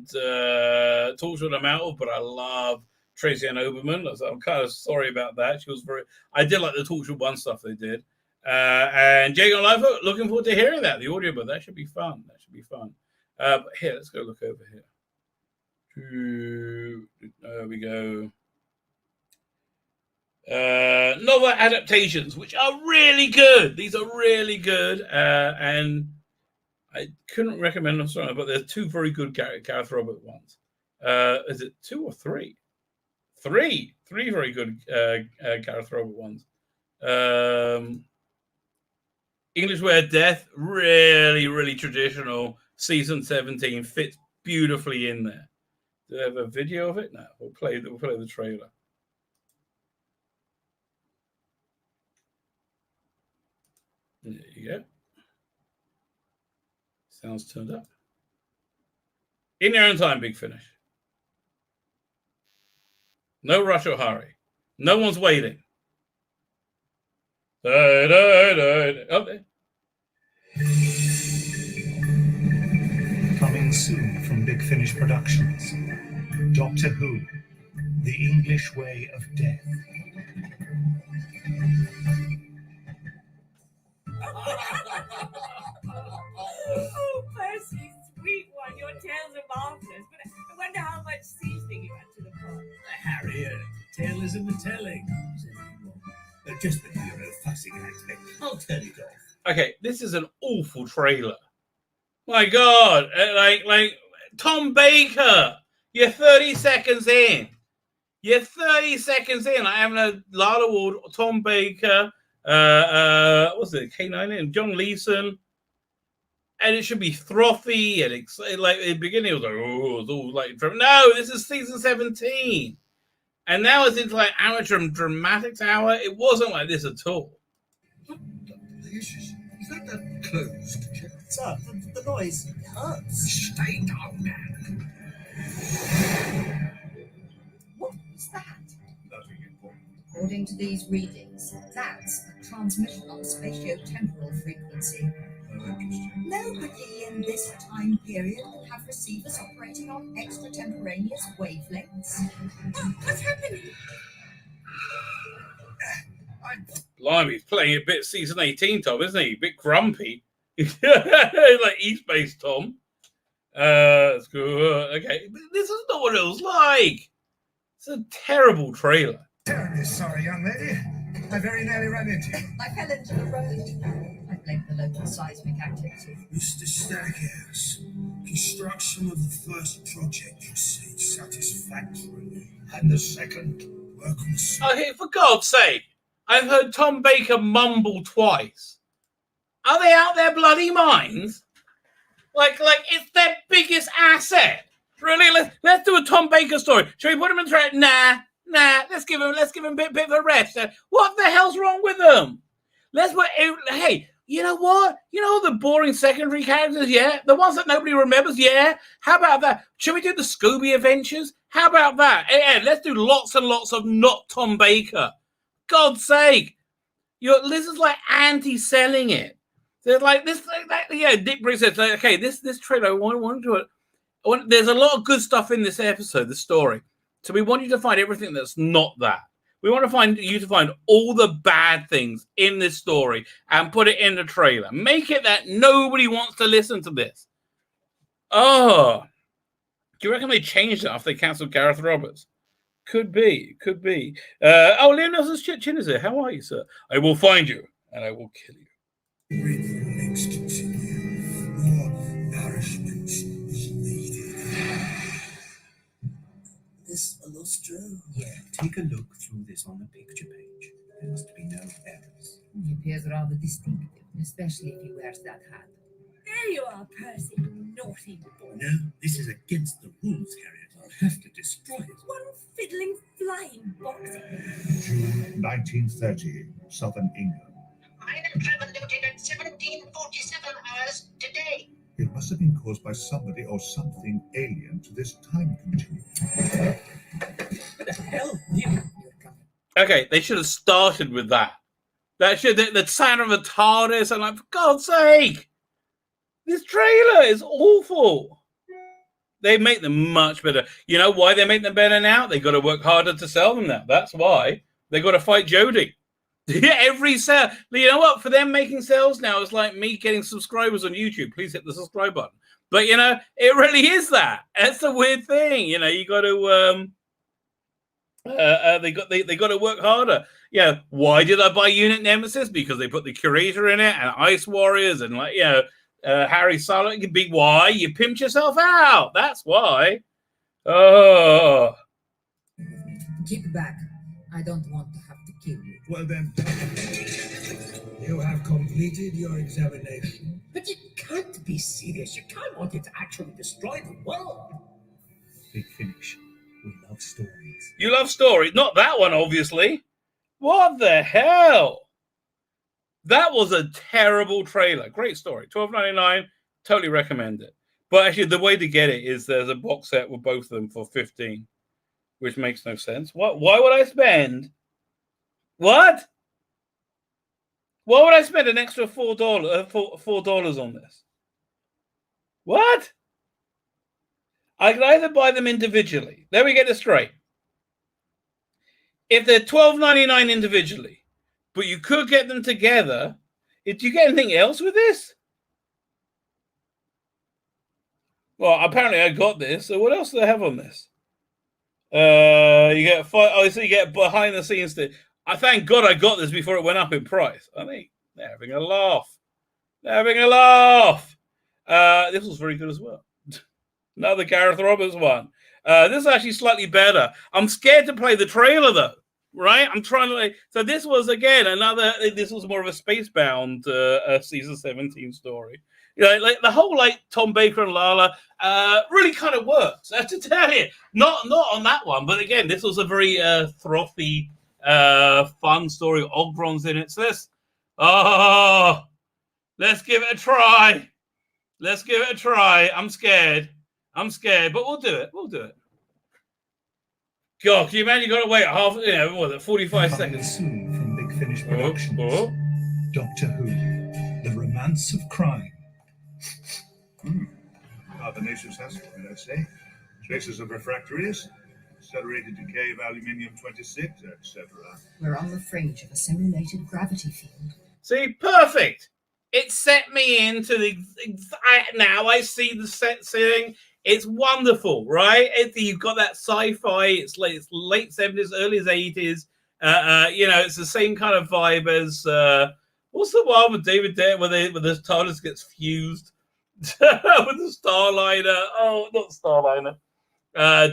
Torchwood I'm out of, but I love Tracy Ann Oberman. So I'm kind of sorry about that. She was I did like the Torchwood 1 stuff they did. And Jake on Live, looking forward to hearing that, the audiobook. That should be fun. But here, let's go look over here. There we go. Novel adaptations, which are really good. These are really good. And I couldn't recommend them stronger, but there's two very good Gareth Roberts ones. Is it 2 or 3? 3 very good Gareth Roberts ones. English Way of Death, really, really traditional. Season 17 fits beautifully in there. Do they have a video of it? No, we'll play the trailer. There you go. Sounds turned up. In your own time, Big Finish. No rush or hurry. No one's waiting. Okay. Coming soon from Big Finish Productions. Doctor Who, The English Way of Death. Oh, Percy, sweet one. tails are marvelous, but I wonder how much seasoning you add to the pot. Harry, tale is in the telling. Just the hero fussing act. I'll turn it off. Okay, this is an awful trailer. My God, like Tom Baker, you're 30 seconds in. You're 30 seconds in. I having a lot award. Tom Baker, what's it? K9 and John Leeson, and it should be frothy and like at the beginning it was like, oh, it's all like no. This is season 17, and now it's into like amateur dramatics hour. It wasn't like this at all. Is that closed? What's up? The noise hurts. Stay down, man. What was that? Nothing important. According to these readings, that's a transmission on spatio-temporal frequency. Interesting. Nobody in this time period would have receivers operating on extratemporaneous wavelengths. Oh, what's happening? Blimey, he's playing a bit season 18, Tom, isn't he? A bit grumpy. Like East-based Tom. That's good. Okay, but this is not what it was like. It's a terrible trailer. Terribly sorry, young lady. I very nearly ran into you. I fell into the road. I blame the local seismic activity. Mr. Stackhouse, construction of the first project proceeds satisfactorily, and the second work on the Okay, for God's sake, I've heard Tom Baker mumble twice. Are they out their bloody minds? Like it's their biggest asset. Really, let's do a Tom Baker story. Shall we put him in threat? Nah. Let's give him a bit of a rest. What the hell's wrong with them? Hey, you know what? You know the boring secondary characters, yeah? The ones that nobody remembers, yeah? How about that? Should we do the Scooby Adventures? How about that? Yeah, let's do lots and lots of not Tom Baker. God's sake. This is like anti-selling it. They're like this, yeah, Dick Briggs says, okay, this trailer, I want to do it. There's a lot of good stuff in this episode, this story. So we want you to find everything that's not that. We want you to find all the bad things in this story and put it in the trailer. Make it that nobody wants to listen to this. Oh, do you reckon they changed it after they cancelled Gareth Roberts? Could be. Liam Nelson's chin is here. How are you, sir? I will find you and I will kill you. Read the links continue. More nourishment is needed. This Illustro? Yeah, take a look through this on the picture page. There must be no errors. He appears rather distinctive, especially if he wears that hat. There you are, Percy. Naughty boy. No, this is against the rules, Harriet. I'll have to destroy it. One fiddling flying box. June 1930, Southern England. Island travel Lieutenant 1747 hours today. It must have been caused by somebody or something alien to this time continuum. What the hell? Okay, they should have started with that. The sound of a TARDIS, and like, for God's sake, this trailer is awful. They make them much better. You know why they make them better now? They got to work harder to sell them now. That's why they got to fight Jodie. Every sale. You know what? For them making sales now, it's like me getting subscribers on YouTube. Please hit the subscribe button. But you know, it really is that. That's the weird thing. You know, you got to. They got to work harder. Yeah. Why did I buy Unit Nemesis? Because they put the Curator in it and Ice Warriors and like Harry Sullivan. Big why you pimped yourself out. That's why. Oh. Keep back. I don't want to have to kill you. Well then, you have completed your examination. But you can't be serious. You can't want it to actually destroy the world. Big Finish. We love stories. You love stories. Not that one, obviously. What the hell? That was a terrible trailer. Great story. $12.99. Totally recommend it. But actually, the way to get it is there's a box set with both of them for $15, which makes no sense. What? Why would I spend? What? Why would I spend an extra $4 on this? What? I could either buy them individually. There we get it straight. If they're $12.99 individually, but you could get them together, do you get anything else with this? Well, apparently I got this. So what else do I have on this? You get so you get behind the scenes. I thank God I got this before it went up in price. I think they're having a laugh. They're having a laugh. This was very good as well. Another Gareth Roberts one. This is actually slightly better. I'm scared to play the trailer though. Right? I'm trying to. So this was again another. This was more of a Spacebound season 17 story. You know, like the whole Tom Baker and Lala really kind of works. To tell you, not on that one, but again, this was a very frothy, fun story. Ogron's in it. So let's give it a try. Let's give it a try. I'm scared, but we'll do it. God, can you imagine? You got to wait half. What was it? 45 seconds. Soon from Big Finish Productions. Doctor Who, the Romance of Crime. Carbonaceous acid, I'd say. Traces of refractories, accelerated decay of aluminium 26, etc. We're on the fringe of a simulated gravity field. See, perfect. It set me into now I see the set seeing. It's wonderful, right? You've got that sci-fi. It's late 70s, early 80s. It's the same kind of vibe as what's the one with David Dare where the TARDIS gets fused with the Starliner? Oh, not Starliner.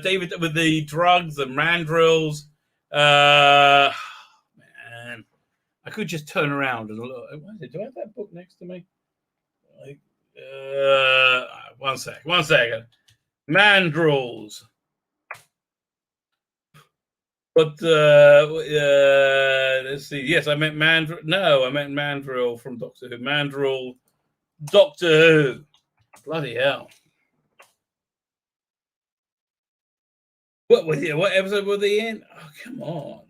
David with the drugs and mandrills. Man, I could just turn around and look. Do I have that book next to me? One second. Mandrills. But let's see. Yes, I meant Mandrill. No, I meant Mandrill from Doctor Who. Mandrill, Doctor Who. Bloody hell. What episode were they in? Oh, come on.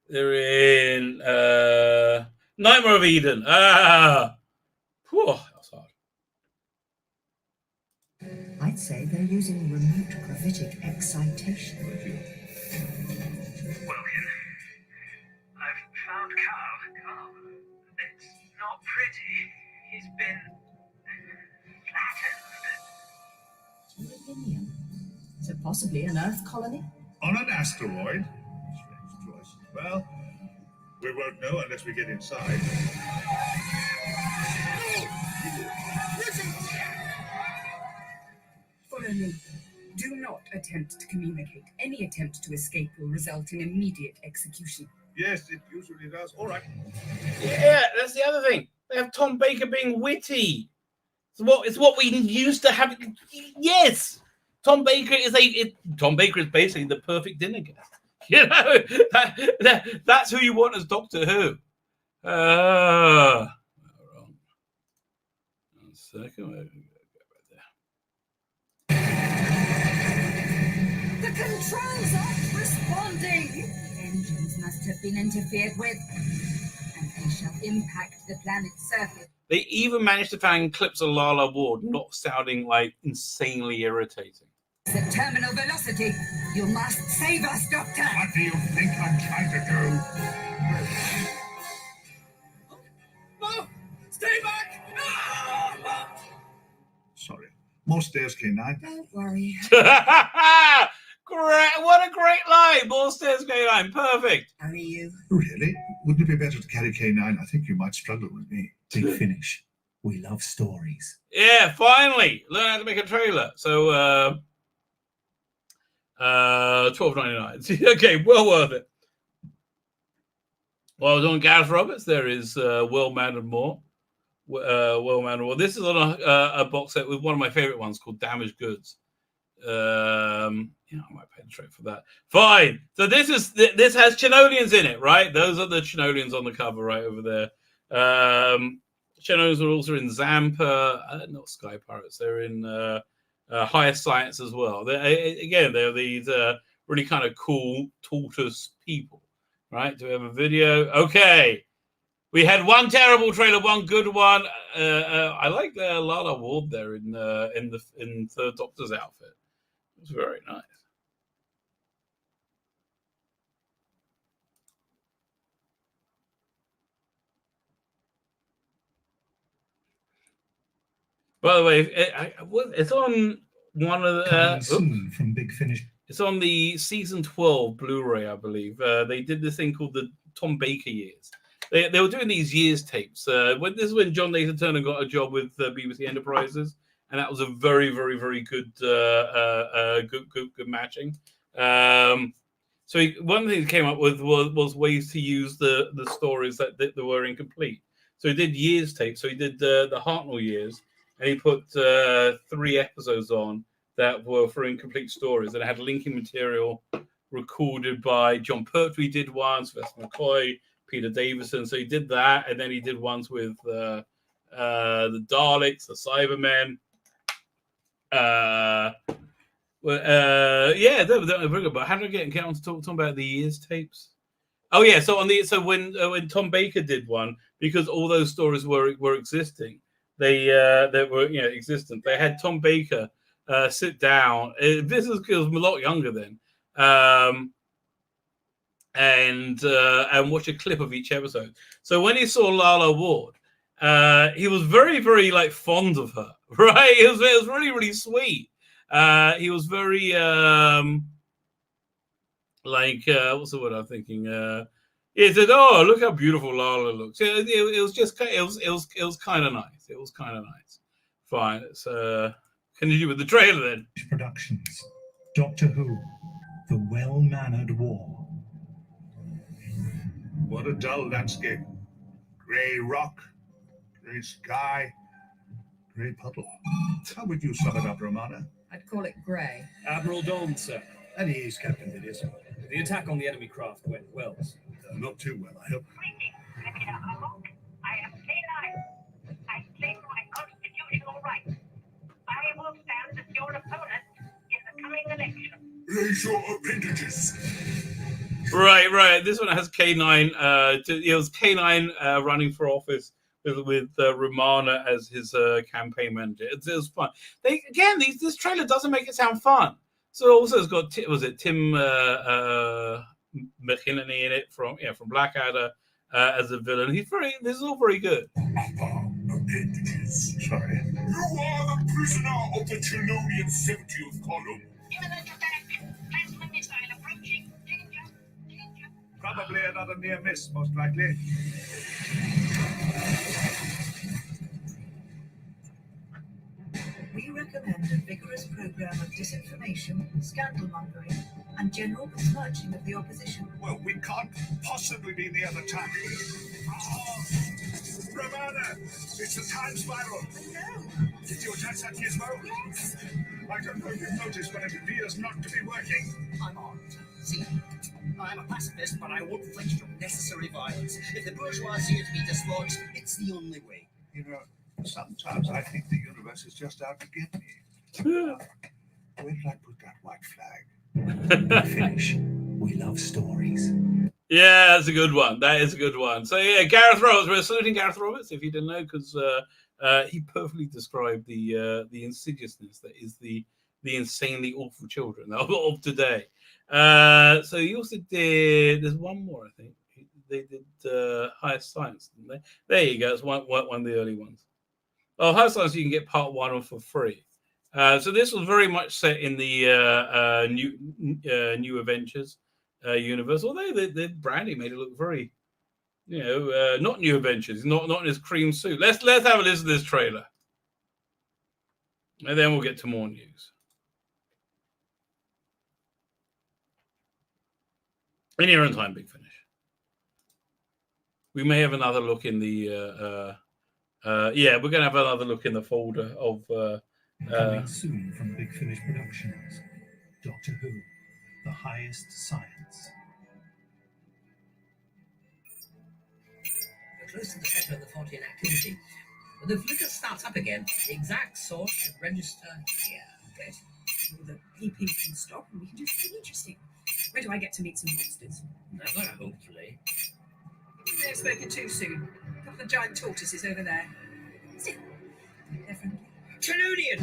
They're in Nightmare of Eden. Whew, that's hard. I'd say they're using remote gravitic excitation. Welkin, I've found Carl. It's not pretty. He's been flattened. Ruthenium. So possibly an Earth colony? On an asteroid? Strange choice. Well, we won't know unless we get inside. Follow me. Do not attempt to communicate. Any attempt to escape will result in immediate execution. Yes, it usually does. All right. Yeah, that's the other thing. They have Tom Baker being witty. It's what we used to have. Yes, Tom Baker is basically the perfect dinner guest. You know, that's who you want as Doctor Who. Wrong. 1 second. The controls aren't responding! Engines must have been interfered with, and they shall impact the planet's surface. They even managed to find clips of Lala Ward not sounding like insanely irritating. The terminal velocity. You must save us, Doctor. What do you think I'm trying to do? No! Stay back! No! Sorry. More stairs, K9. Don't worry. Great! What a great line! More stairs, K9. Perfect. Only you. Really? Wouldn't it be better to carry K9? I think you might struggle with me. Big Finish. We love stories. Yeah, finally learn how to make a trailer. So, $12.99. Okay, well worth it. Well, I was on Gareth Roberts. There is World Man and More. World Man and More. This is on a box set with one of my favorite ones called Damaged Goods. I might pay the trade for that. Fine. So this has Chenolians in it, right? Those are the Chenolians on the cover right over there. Chenolians are also in Zampa, not Sky Pirates. They're in Higher Science as well. They're these really kind of cool tortoise people, right? Do we have a video? Okay. We had one terrible trailer, one good one. I like Lala Ward there in Third Doctor's outfit. It was very nice. By the way, it's on one of the. Soon from Big Finish. It's on the season 12 Blu-ray, I believe. They did this thing called the Tom Baker years. They were doing these years tapes. This is when John Nathan Turner got a job with BBC Enterprises, and that was a very, very, very good, good matching. So one thing he came up with was ways to use the stories that were incomplete. So he did years tapes. So he did the Hartnell years, and he put 3 episodes on that were for incomplete stories, and it had linking material recorded by John Pertwee did one, Sylvester McCoy, Peter Davison. So he did that, and then he did ones with the Daleks, the Cybermen. Yeah, very good. But how did I get on to talking about the years tapes? Oh yeah, so when Tom Baker did one, because all those stories were existing, they were existent. They had Tom Baker sit down. This was a lot younger then, and watch a clip of each episode. So when he saw Lala Ward, he was very, very fond of her. Right? It was really, really sweet. He was very what's the word I'm thinking? He said, "Oh, look how beautiful Lala looks." It was just it was kind of nice. It was kind of nice. Fine. So continue with the trailer then. Productions. Doctor Who. The Well-Mannered War. What a dull landscape. Grey rock, grey sky, grey puddle. How would you sum it up, Romana? I'd call it grey. Admiral Dawn, sir. At ease, Captain Vidius. The attack on the enemy craft went well, sir. Not too well, I hope. I am K9. I claim my constitutional rights. I will stand as your opponent in the coming election. Raise your appendages. Right. This one has K9. It was K9 running for office with Romana as his campaign manager. It was fun. This trailer doesn't make it sound fun. So also it's got Tim McKinney in it from Blackadder as a villain. This is all very good. Appendages. Sorry. You are the prisoner of the Chelonian 70th column. Imminent attack. Plasma missile approaching. Danger. Probably another near miss, most likely. We recommend a vigorous program of disinformation, scandal-mongering, and general besmirching of the opposition. Well, we can't possibly be near the top. Romana, it's the time spiral. No. Did you attach that gizmo? Yes. I don't know if you've noticed, but it appears not to be working. I'm armed. See, I'm a pacifist, but I won't flinch from necessary violence. If the bourgeoisie are to be dislodged, it's the only way. You know, sometimes I think the universe is just out to get me. Where did I put that white flag? Finish. We love stories. Yeah, that's a good one. That is a good one. So yeah, Gareth Roberts. We're saluting Gareth Roberts, if you didn't know, because he perfectly described the insidiousness that is the insanely awful children of today. So he also did. There's one more, I think. They did Higher Science, didn't they? There you go. It's one of the early ones. Oh, Higher Science, you can get part 1 on for free. So this was very much set in the New Adventures universe, although the branding made it look very, not New Adventures, not in his cream suit. Let's have a listen to this trailer, and then we'll get to more news. In your own time, Big Finish. We may have another look in the we're going to have another look in the folder of Coming soon from Big Finish Productions. Doctor Who. The Highest Science. We're close to the center of the fault in activity. When the flicker starts up again, the exact source should register here. Good. Well, the PP can stop and we can do something interesting. Where do I get to meet some monsters? Never, hopefully. May have spoken too soon. A couple of giant tortoises over there. Is it? They're friendly. Chelonian!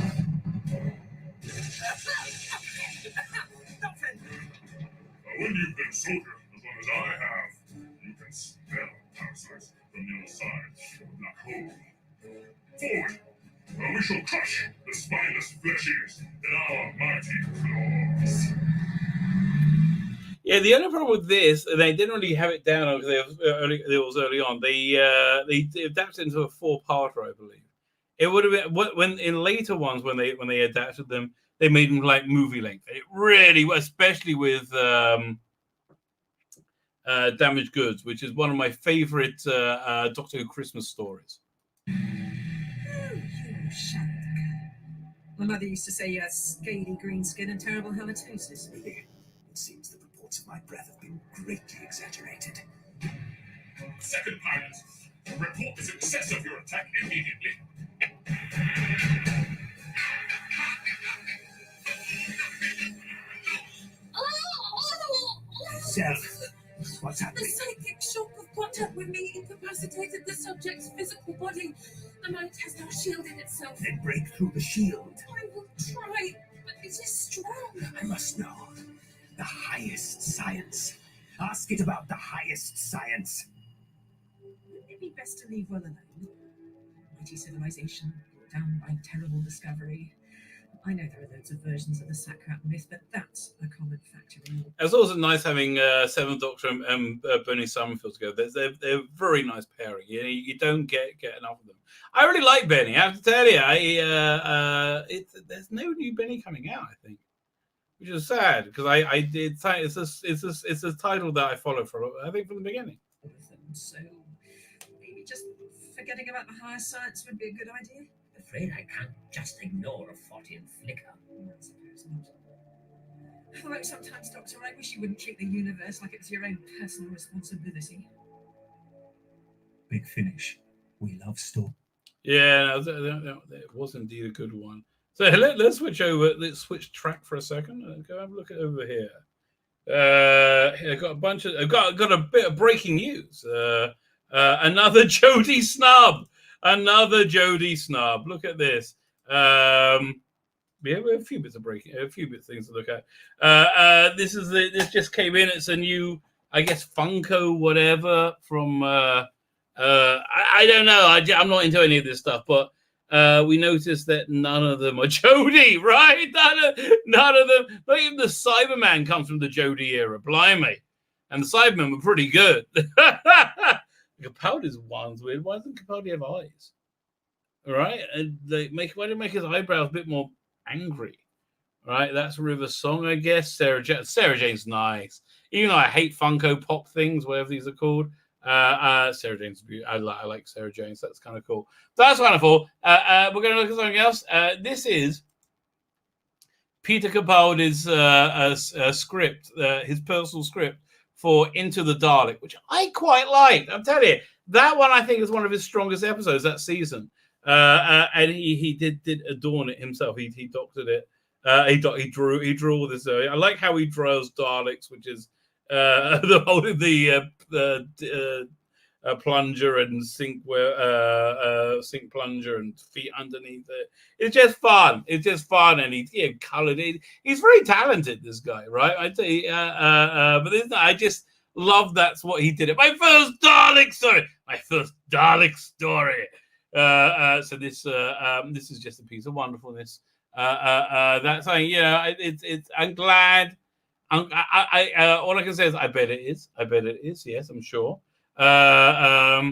Not friendly. When you've been soldier as long as I have, you can smell parasites from the other side, not home. Forward! We shall crush the spineless fleshies in our mighty claws. Yeah, the only problem with this, they didn't really have it down because it was early on. They adapted into a 4-parter, I believe. It would have been when in later ones when they adapted them, they made them like movie length. It really, especially with Damaged Goods, which is one of my favorite Doctor Who Christmas stories. Oh, you shan't. My mother used to say you had scaly green skin and terrible halitosis. Really? It seems the reports of my breath have been greatly exaggerated. Second pilot, report the success of your attack immediately. Self, what's The happening? psychic shock of contact with me incapacitated the subject's physical body. The mind has now shielded itself. Then break through the shield. I will try, but it is strong. I must know. The highest science. Ask it about the highest science. Wouldn't it be best to leave well alone? Mighty civilization, brought down by terrible discovery. I know there are loads of versions of the Sakrat myth, but that's a common factor in all. It's also nice having Seventh Doctor and Bernie Summerfield together. They're a very nice pairing. You don't get enough of them. I really like Benny. I have to tell you, there's no new Benny coming out, I think, which is sad because it's a title that I follow from the beginning. So maybe just forgetting about the higher science would be a good idea. Afraid I can't just ignore a Fortean flicker. I suppose not. Although sometimes, Doctor, I wish you wouldn't treat the universe like it's your own personal responsibility. Big Finish. We love Storm. Yeah, it was indeed a good one. So let's switch over. Let's switch track for a second and go have a look at over here. I've got a bunch of. I've got a bit of breaking news. Another Jodie snub. Another Jodie snub. Look at this. We have a few bits of things to look at. This just came in. It's a new, I guess, Funko whatever from. I don't know. I'm not into any of this stuff, but we noticed that none of them are Jodie, right? None of them. Not even the Cyberman comes from the Jodie era. Blimey, and the Cybermen were pretty good. Capaldi's one's weird. Why doesn't Capaldi have eyes? All right, and why do they make his eyebrows a bit more angry? All right, that's River Song, I guess. Sarah Jane's nice, even though I hate Funko Pop things, whatever these are called. Sarah Jane's beautiful. I like Sarah Jane, so that's kind of cool. So that's wonderful. We're going to look at something else. This is Peter Capaldi's script, his personal script for Into the Dalek, which I quite liked. I'm telling you, that one I think is one of his strongest episodes that season. And he did adorn it himself. He doctored it. He drew all this. I like how he draws Daleks, which is the whole of the plunger and sink plunger and feet underneath it. It's just fun. And he colored it. He's very talented, this guy, right? I tell you, but I just love that's what he did. My first Dalek story. So this is just a piece of wonderfulness. That's something, it's. I'm glad. All I can say is I bet it is. Yes, I'm sure. I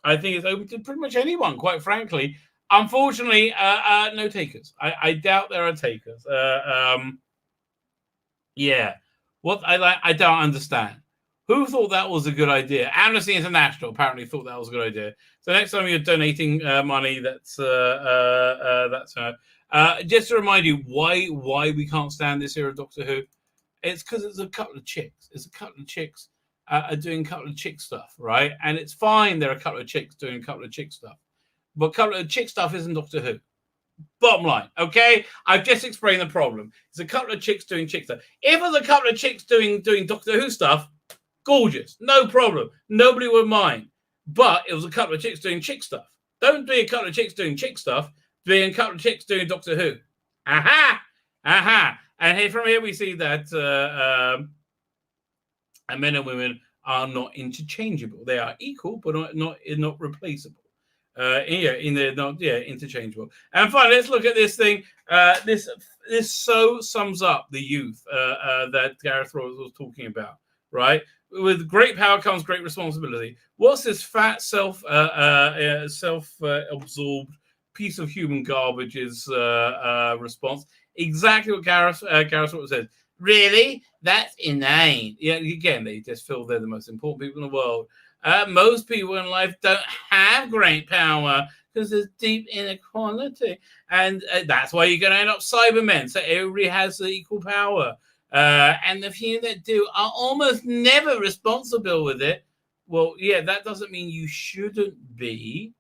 think it's open to pretty much anyone, quite frankly. Unfortunately, no takers. I doubt there are takers. What I don't understand. Who thought that was a good idea? Amnesty International apparently thought that was a good idea. So next time you're donating money, that's just to remind you why we can't stand this era of Doctor Who. It's because it's a couple of chicks. It's a couple of chicks doing a couple of chick stuff, right? And it's fine. There are a couple of chicks doing a couple of chick stuff, but a couple of chick stuff isn't Doctor Who. Bottom line, okay? I've just explained the problem. It's a couple of chicks doing chick stuff. If it was a couple of chicks doing Doctor Who stuff, gorgeous, no problem. Nobody would mind. But it was a couple of chicks doing chick stuff. Don't be a couple of chicks doing chick stuff. Be a couple of chicks doing Doctor Who. Aha. And from here we see that men and women are not interchangeable. They are equal, but not replaceable. Interchangeable. And finally, let's look at this thing. This so sums up the youth that Gareth was talking about, right? With great power comes great responsibility. What's this fat self-absorbed piece of human garbage's response? Exactly what Gareth said. Really? That's inane. Yeah, again, they just feel they're the most important people in the world. Most people in life don't have great power because there's deep inequality. And that's why you're going to end up Cybermen. So everybody has the equal power. And the few that do are almost never responsible with it. Well, yeah, that doesn't mean you shouldn't be.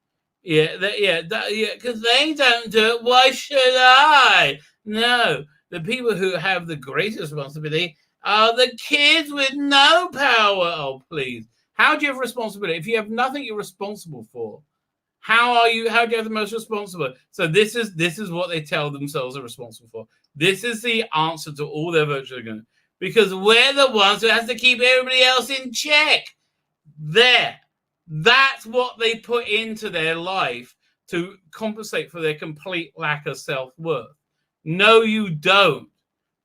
Because they don't do it. Why should I? No, the people who have the greatest responsibility are the kids with no power. Oh, please. How do you have responsibility? If you have nothing you're responsible for, how do you have the most responsible? So this is what they tell themselves are responsible for. This is the answer to all their virtual arguments. Because we're the ones who have to keep everybody else in check. That's what they put into their life to compensate for their complete lack of self-worth. No, you don't.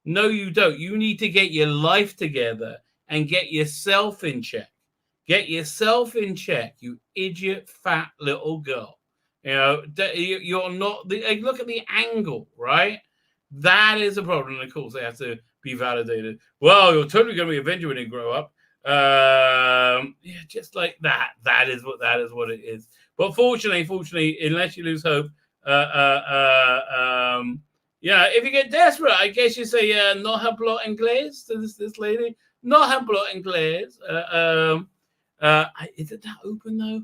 No, you don't. You need to get your life together and get yourself in check. Get yourself in check, you idiot, fat little girl. You know, you're not. Look at the angle, right? That is a problem. And of course, they have to be validated. Well, you're totally going to be a Avenger when you grow up. Just like that. That is what it is. But fortunately, unless you lose hope, if you get desperate, I guess you say, no hablo inglés to this lady. No hablo inglés. Is it that open though?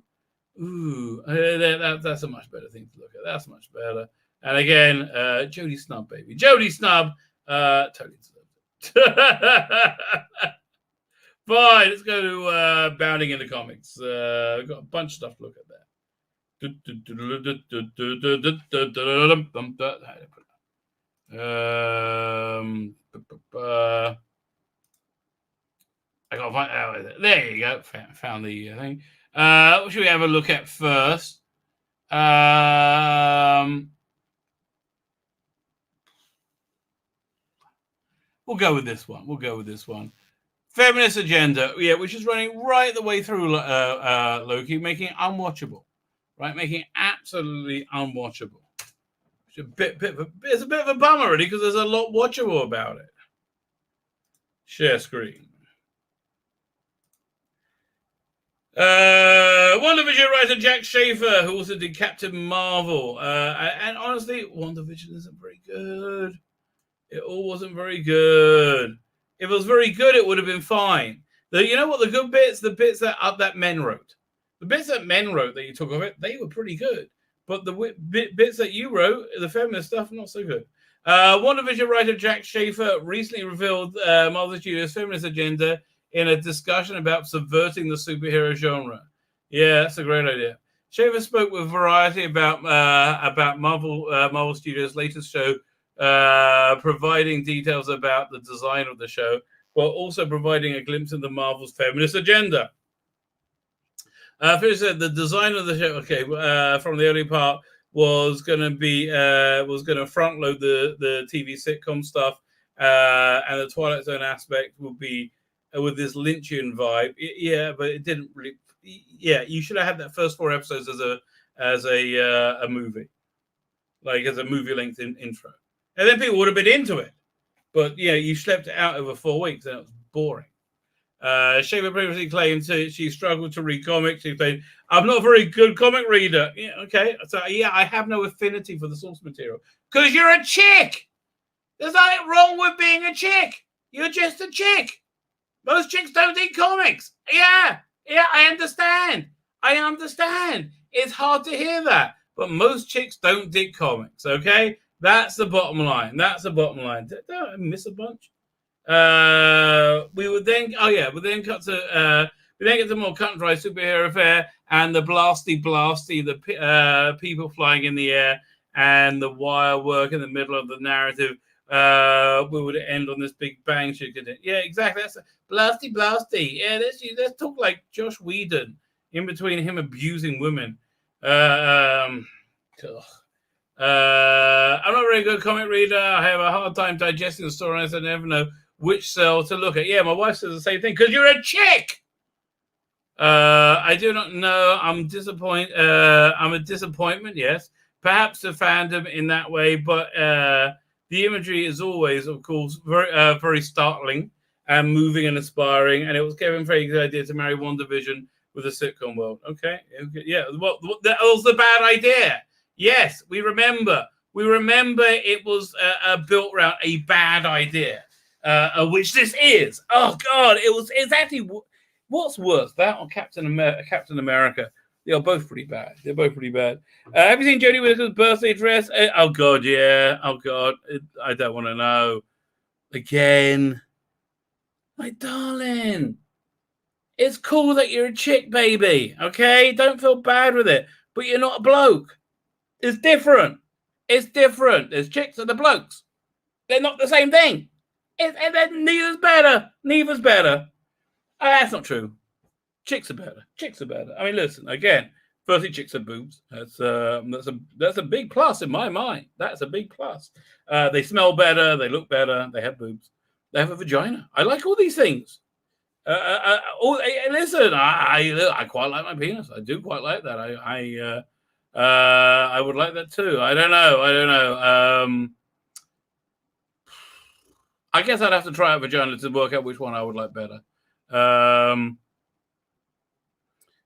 Ooh, that's a much better thing to look at. That's much better. And again, Jodie Snub, baby. Jodie Snub, totally deserved it. Fine, let's go to Bounding in the Comics. We've got a bunch of stuff to look at there. I gotta find out. There you go. Found the thing. What should we have a look at first? We'll go with this one. Feminist agenda, which is running right the way through Loki, making it unwatchable, right? Making it absolutely unwatchable. It's a bit of a bummer, really, because there's a lot watchable about it. Share screen. WandaVision writer Jack Schaefer, who also did Captain Marvel, and honestly, WandaVision isn't very good. It all wasn't very good. If it was very good, it would have been fine. You know what? The good bits, the bits that men wrote, the bits that men wrote that you took of it, they were pretty good. But the bits that you wrote, the feminist stuff, not so good. WandaVision writer Jack Schaefer recently revealed Marvel Studios' feminist agenda in a discussion about subverting the superhero genre. Yeah, that's a great idea. Schaefer spoke with Variety about Marvel Studios' latest show, providing details about the design of the show, while also providing a glimpse into Marvel's feminist agenda. First, the design of the show, from the early part was going to front load the TV sitcom stuff, and the Twilight Zone aspect would be with this Lynchian vibe. But it didn't really. You should have had that first 4 episodes as a movie, like as a movie length intro, and then people would have been into it. But you slept it out over 4 weeks, and it was boring. Schaefer previously claimed she struggled to read comics. She said, "I'm not a very good comic reader." So I have no affinity for the source material because you're a chick. There's nothing wrong with being a chick. You're just a chick. Most chicks don't read comics. I understand. It's hard to hear that, but most chicks don't dig comics. Okay, that's the bottom line. Did I miss a bunch? We would then get to more cut and dry superhero affair and the blasty, the people flying in the air and the wire work in the middle of the narrative. We would end on this big bang. Yeah, exactly. That's blasty. Yeah, let's talk like Josh Whedon in between him abusing women. I'm not a very good comic reader. I have a hard time digesting the storylines. I never know which cell to look at. Yeah, my wife says the same thing. Because you're a chick! I do not know. I'm disappointed. I'm a disappointment, yes. Perhaps the fandom in that way, but the imagery is always, of course, very startling and moving and inspiring. And it was Kevin Feige's idea to marry WandaVision with a sitcom world. Okay. Yeah. Well, that was the bad idea. Yes, we remember. We remember it was built around a bad idea, which this is. Oh God, it was exactly. What's worse, that or Captain America? They are both pretty bad. They're both pretty bad. Have you seen Jodie Whittaker's birthday dress? Oh God, yeah. Oh God, I don't want to know. Again, my darling. It's cool that you're a chick, baby. Okay, don't feel bad with it. But you're not a bloke. It's different. It's different. There's chicks and the blokes. They're not the same thing. Neither's better. Neither's better. That's not true. Chicks are better. Chicks are better. I mean, listen, again, firstly, chicks have boobs. That's a big plus in my mind. That's a big plus. They smell better. They look better. They have boobs. They have a vagina. I like all these things. Listen, I quite like my penis. I do quite like that. I would like that too. I don't know. I guess I'd have to try out vagina to work out which one I would like better.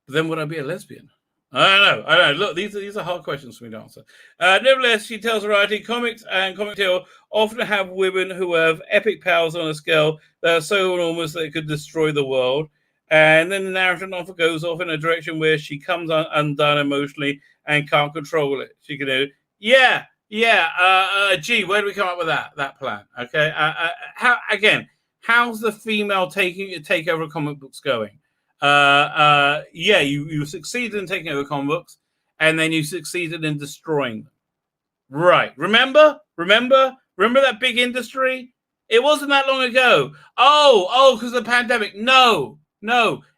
Then would I be a lesbian? I don't know. Look, these are hard questions for me to answer. Nevertheless, she tells Variety, comics and comic tale often have women who have epic powers on a scale that are so enormous that it could destroy the world. And then the narrative often goes off in a direction where she comes undone emotionally and can't control it. She can do, yeah. Gee, where do we come up with that plan? Okay. How's the female takeover of comic books going? You succeeded in taking over comic books, and then you succeeded in destroying them. Right. Remember that big industry? It wasn't that long ago. Oh, because of the pandemic. No.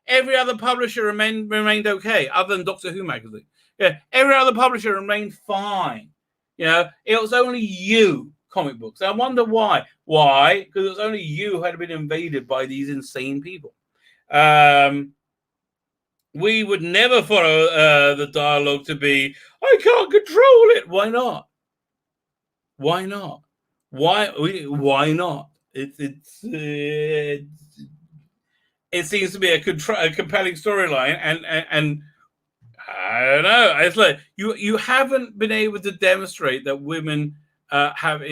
Every other publisher remained okay, other than Doctor Who magazine. Yeah, every other publisher remained fine. You know, it was only you, comic books. I wonder why. Why? Because it was only you who had been invaded by these insane people. We would never follow the dialogue to be, I can't control it. Why not? Why not? It seems to be a compelling storyline, and I don't know. It's like you haven't been able to demonstrate that women have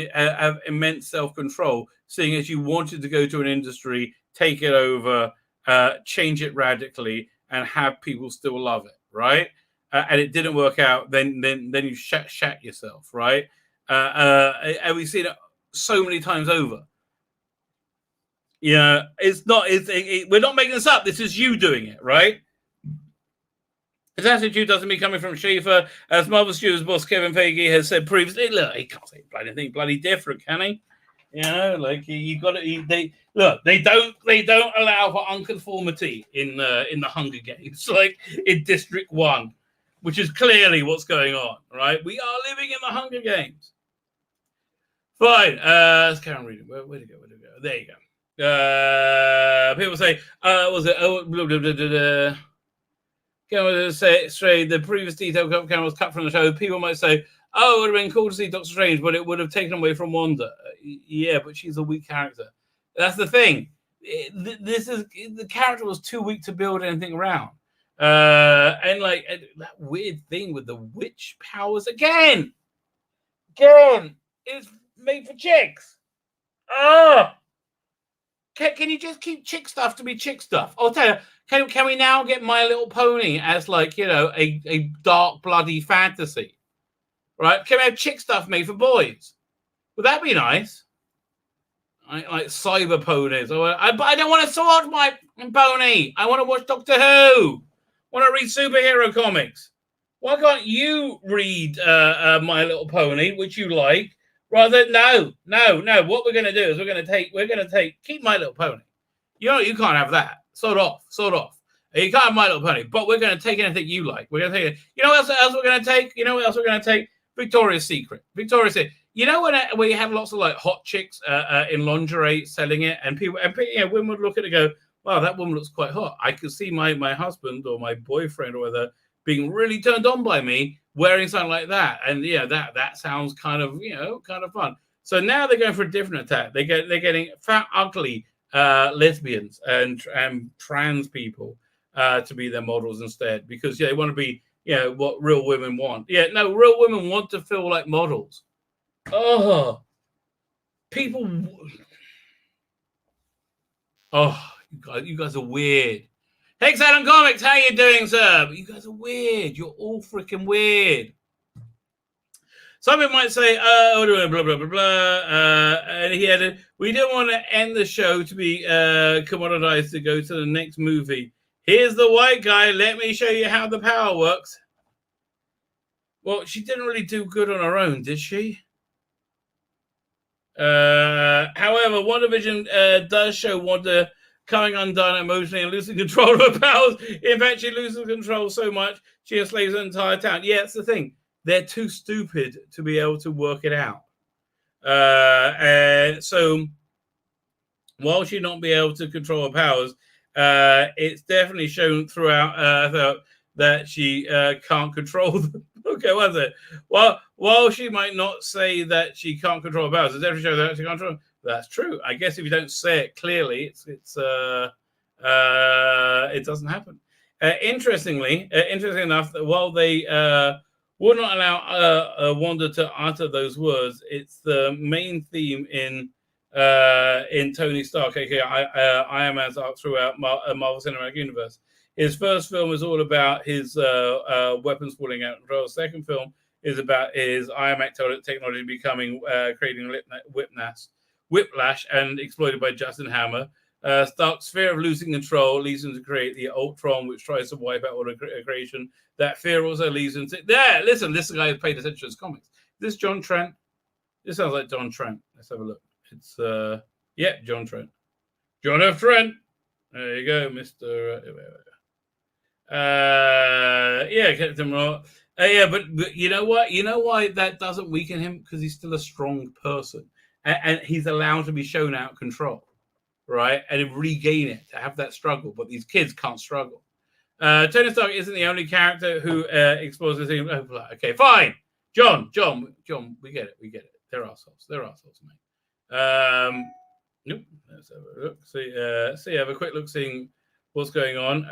immense self-control, seeing as you wanted to go to an industry, take it over, change it radically, and have people still love it, right? And it didn't work out. Then you shat yourself, right? And we've seen it so many times over. Yeah, we're not making this up. This is you doing it, right? His attitude doesn't mean coming from Schaefer. As Marvel Studios boss Kevin Feige has said previously, look, he can't say anything bloody different, can he? You know, like you got to. They don't allow for unconformity in the Hunger Games, like in District 1, which is clearly what's going on, right? We are living in the Hunger Games. Fine. Let's carry on reading. Where to go? There you go. People say, was it? Oh, blah, blah, blah, blah, blah. Say it straight. The previous detail camera was cut from the show. People might say, "Oh, it would have been cool to see Doctor Strange, but it would have taken away from Wanda." Yeah, but she's a weak character. That's the thing. The character was too weak to build anything around. And like that weird thing with the witch powers again. It's made for chicks. Can you just keep chick stuff to be chick stuff? I'll tell you, can we now get My Little Pony as like, you know, a dark, bloody fantasy? Right? Can we have chick stuff made for boys? Would that be nice? Like cyber ponies. But I don't want to watch my pony. I want to watch Doctor Who. I want to read superhero comics. Why can't you read My Little Pony, which you like? Rather, no. What we're going to do is we're going to take, keep My Little Pony. You know, you can't have that. Sort off. You can't have My Little Pony, but we're going to take anything you like. We're going to take it. You know what else we're going to take? You know what else we're going to take? Victoria's Secret. Victoria's Secret. You know where you have lots of like hot chicks in lingerie selling it, and people, women would look at it and go, "Wow, that woman looks quite hot. I could see my husband or my boyfriend or whatever being really turned on by me wearing something like that." And that sounds kind of fun. So now they're going for a different attack. They're getting fat, ugly lesbians and trans people to be their models instead, because they want to be what real women want. No, real women want to feel like models. Oh, people. Oh, you guys are weird. Hex Adam Comics, how you doing, sir? You guys are weird. You're all freaking weird. Some people might say, blah, blah, blah, blah, blah. And he added, we don't want to end the show to be commoditized to go to the next movie. Here's the white guy. Let me show you how the power works. Well, she didn't really do good on her own, did she? However, WandaVision does show Wanda coming undone emotionally and losing control of her powers. In fact, she loses control so much, she enslaves an entire town. Yeah, that's the thing. They're too stupid to be able to work it out. And so, while she not be able to control her powers, it's definitely shown throughout that she can't control them. Okay, what's it? Well, while she might not say that she can't control her powers, it's definitely shown that she can't control. That's true. I guess if you don't say it clearly, it doesn't happen. Interestingly enough, that while they would not allow Wanda to utter those words, it's the main theme in Tony Stark, aka Iron Man's arc throughout Marvel Cinematic Universe. His first film is all about his weapons falling out of control. The second film is about his IMAX technology becoming creating whiplash and exploited by Justin Hammer. Stark's fear of losing control leads him to create the Ultron, which tries to wipe out all the creation. That fear also leads him to... There, listen, this is the guy who paid attention to his comics. This John Trent? This sounds like John Trent. Let's have a look. It's, John Trent. John F. Trent. There you go, Mr. Captain Rock. But you know what? You know why that doesn't weaken him? Because he's still a strong person. And he's allowed to be shown out of control, right? And regain it, to have that struggle. But these kids can't struggle. Tony Stark isn't the only character who explores the thing. Okay, fine. John, we get it. They're assholes, mate. Nope. Let's have a look. Have a quick look, seeing what's going on.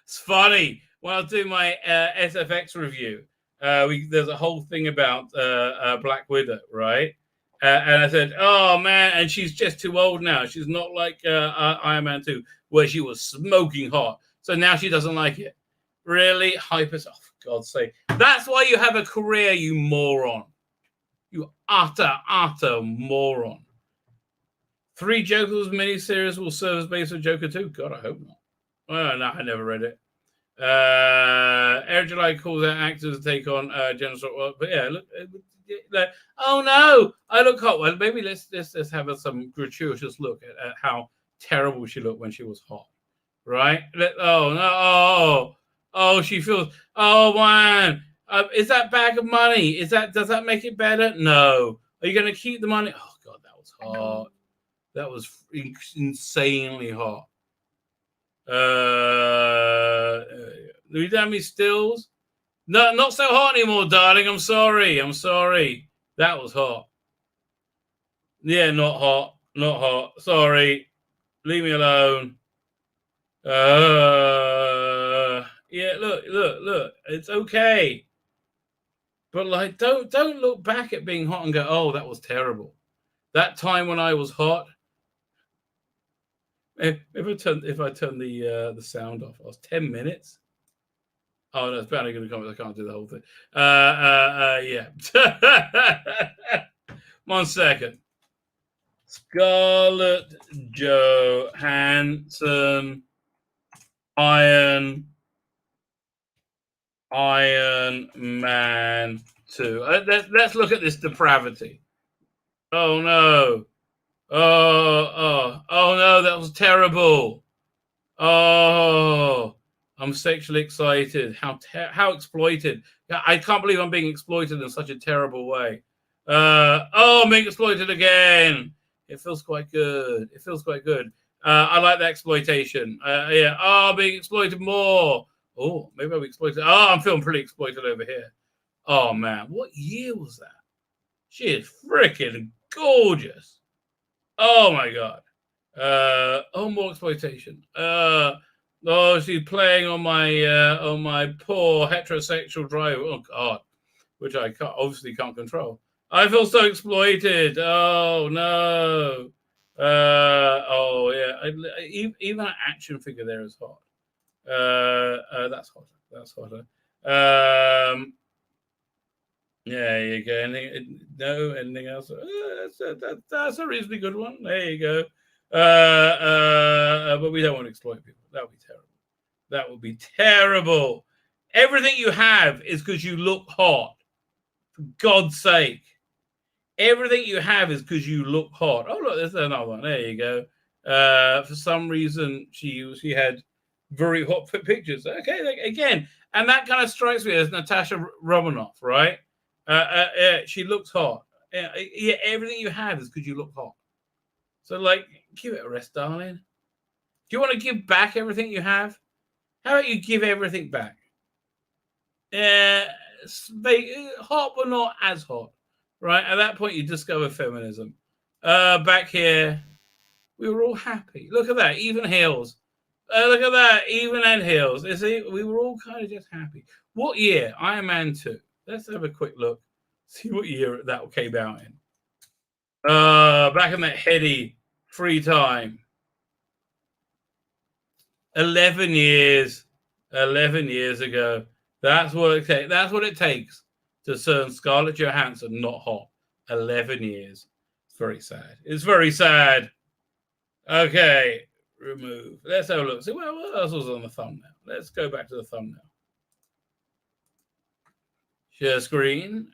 It's funny. When I was doing my SFX review, there's a whole thing about Black Widow, right? And I said, oh, man, and she's just too old now. She's not like Iron Man 2, where she was smoking hot. So now she doesn't like it. Really? Hyper? Oh, for God's sake. That's why you have a career, you moron. You utter moron. 3 Jokers miniseries will serve as base for Joker 2. God, I hope not. Oh, no, I never read it. Eric July calls out actors to take on General Stock. But yeah, look. Oh no, I look hot. Well, maybe let's have some gratuitous look at how terrible she looked when she was hot, right? Oh no, oh she feels. Oh man, is that bag of money? Does that make it better? No. Are you going to keep the money? Oh God, that was hot. That was insanely hot. Do you have any stills? No, not so hot anymore, darling. I'm sorry. That was hot. Yeah, not hot. Sorry. Leave me alone. Yeah, look. It's okay. But like, don't look back at being hot and go, oh, that was terrible. That time when I was hot. If I turn the sound off, I was 10 minutes. Oh no, it's barely going to come. I can't do the whole thing. Yeah. 1 second. Scarlett Johansson, Iron Man 2. Let's look at this depravity. Oh no. Oh no, that was terrible. Oh, I'm sexually excited. How exploited. I can't believe I'm being exploited in such a terrible way. I'm being exploited again. It feels quite good. It feels quite good. I like the exploitation. Yeah. Oh, being exploited more. Oh, maybe I'll be exploited. Oh, I'm feeling pretty exploited over here. Oh, man. What year was that? She is freaking gorgeous. Oh, my God. More exploitation. She's playing on my poor heterosexual drive. Oh, God. Which I obviously can't control. I feel so exploited. Oh, no. Yeah. Even an action figure there is hot. That's hotter. That's hotter. Yeah, you go. Anything else? That's a reasonably good one. There you go. But we don't want to exploit people. That would be terrible. That would be terrible. Everything you have is because you look hot. For God's sake. Everything you have is because you look hot. Oh, look, there's another one. There you go. For some reason, she had very hot pictures. Okay, again. And that kind of strikes me as Natasha Romanoff, right? She looks hot. Yeah, everything you have is because you look hot. So, like, give it a rest, darling. Do you want to give back everything you have? How about you give everything back? Hot but not as hot, right? At that point, you discover feminism. Back here, we were all happy. Look at that, even heels. Look at that, even and heels. You see, we were all kind of just happy. What year? Iron Man 2. Let's have a quick look. See what year that came out in. Back in that heady free time. 11 years. 11 years ago. That's what it takes. That's what it takes to turn Scarlett Johansson not hot. 11 years. It's very sad. It's very sad. Okay. Remove. Let's have a look. See what else was on the thumbnail. Let's go back to the thumbnail. Share screen.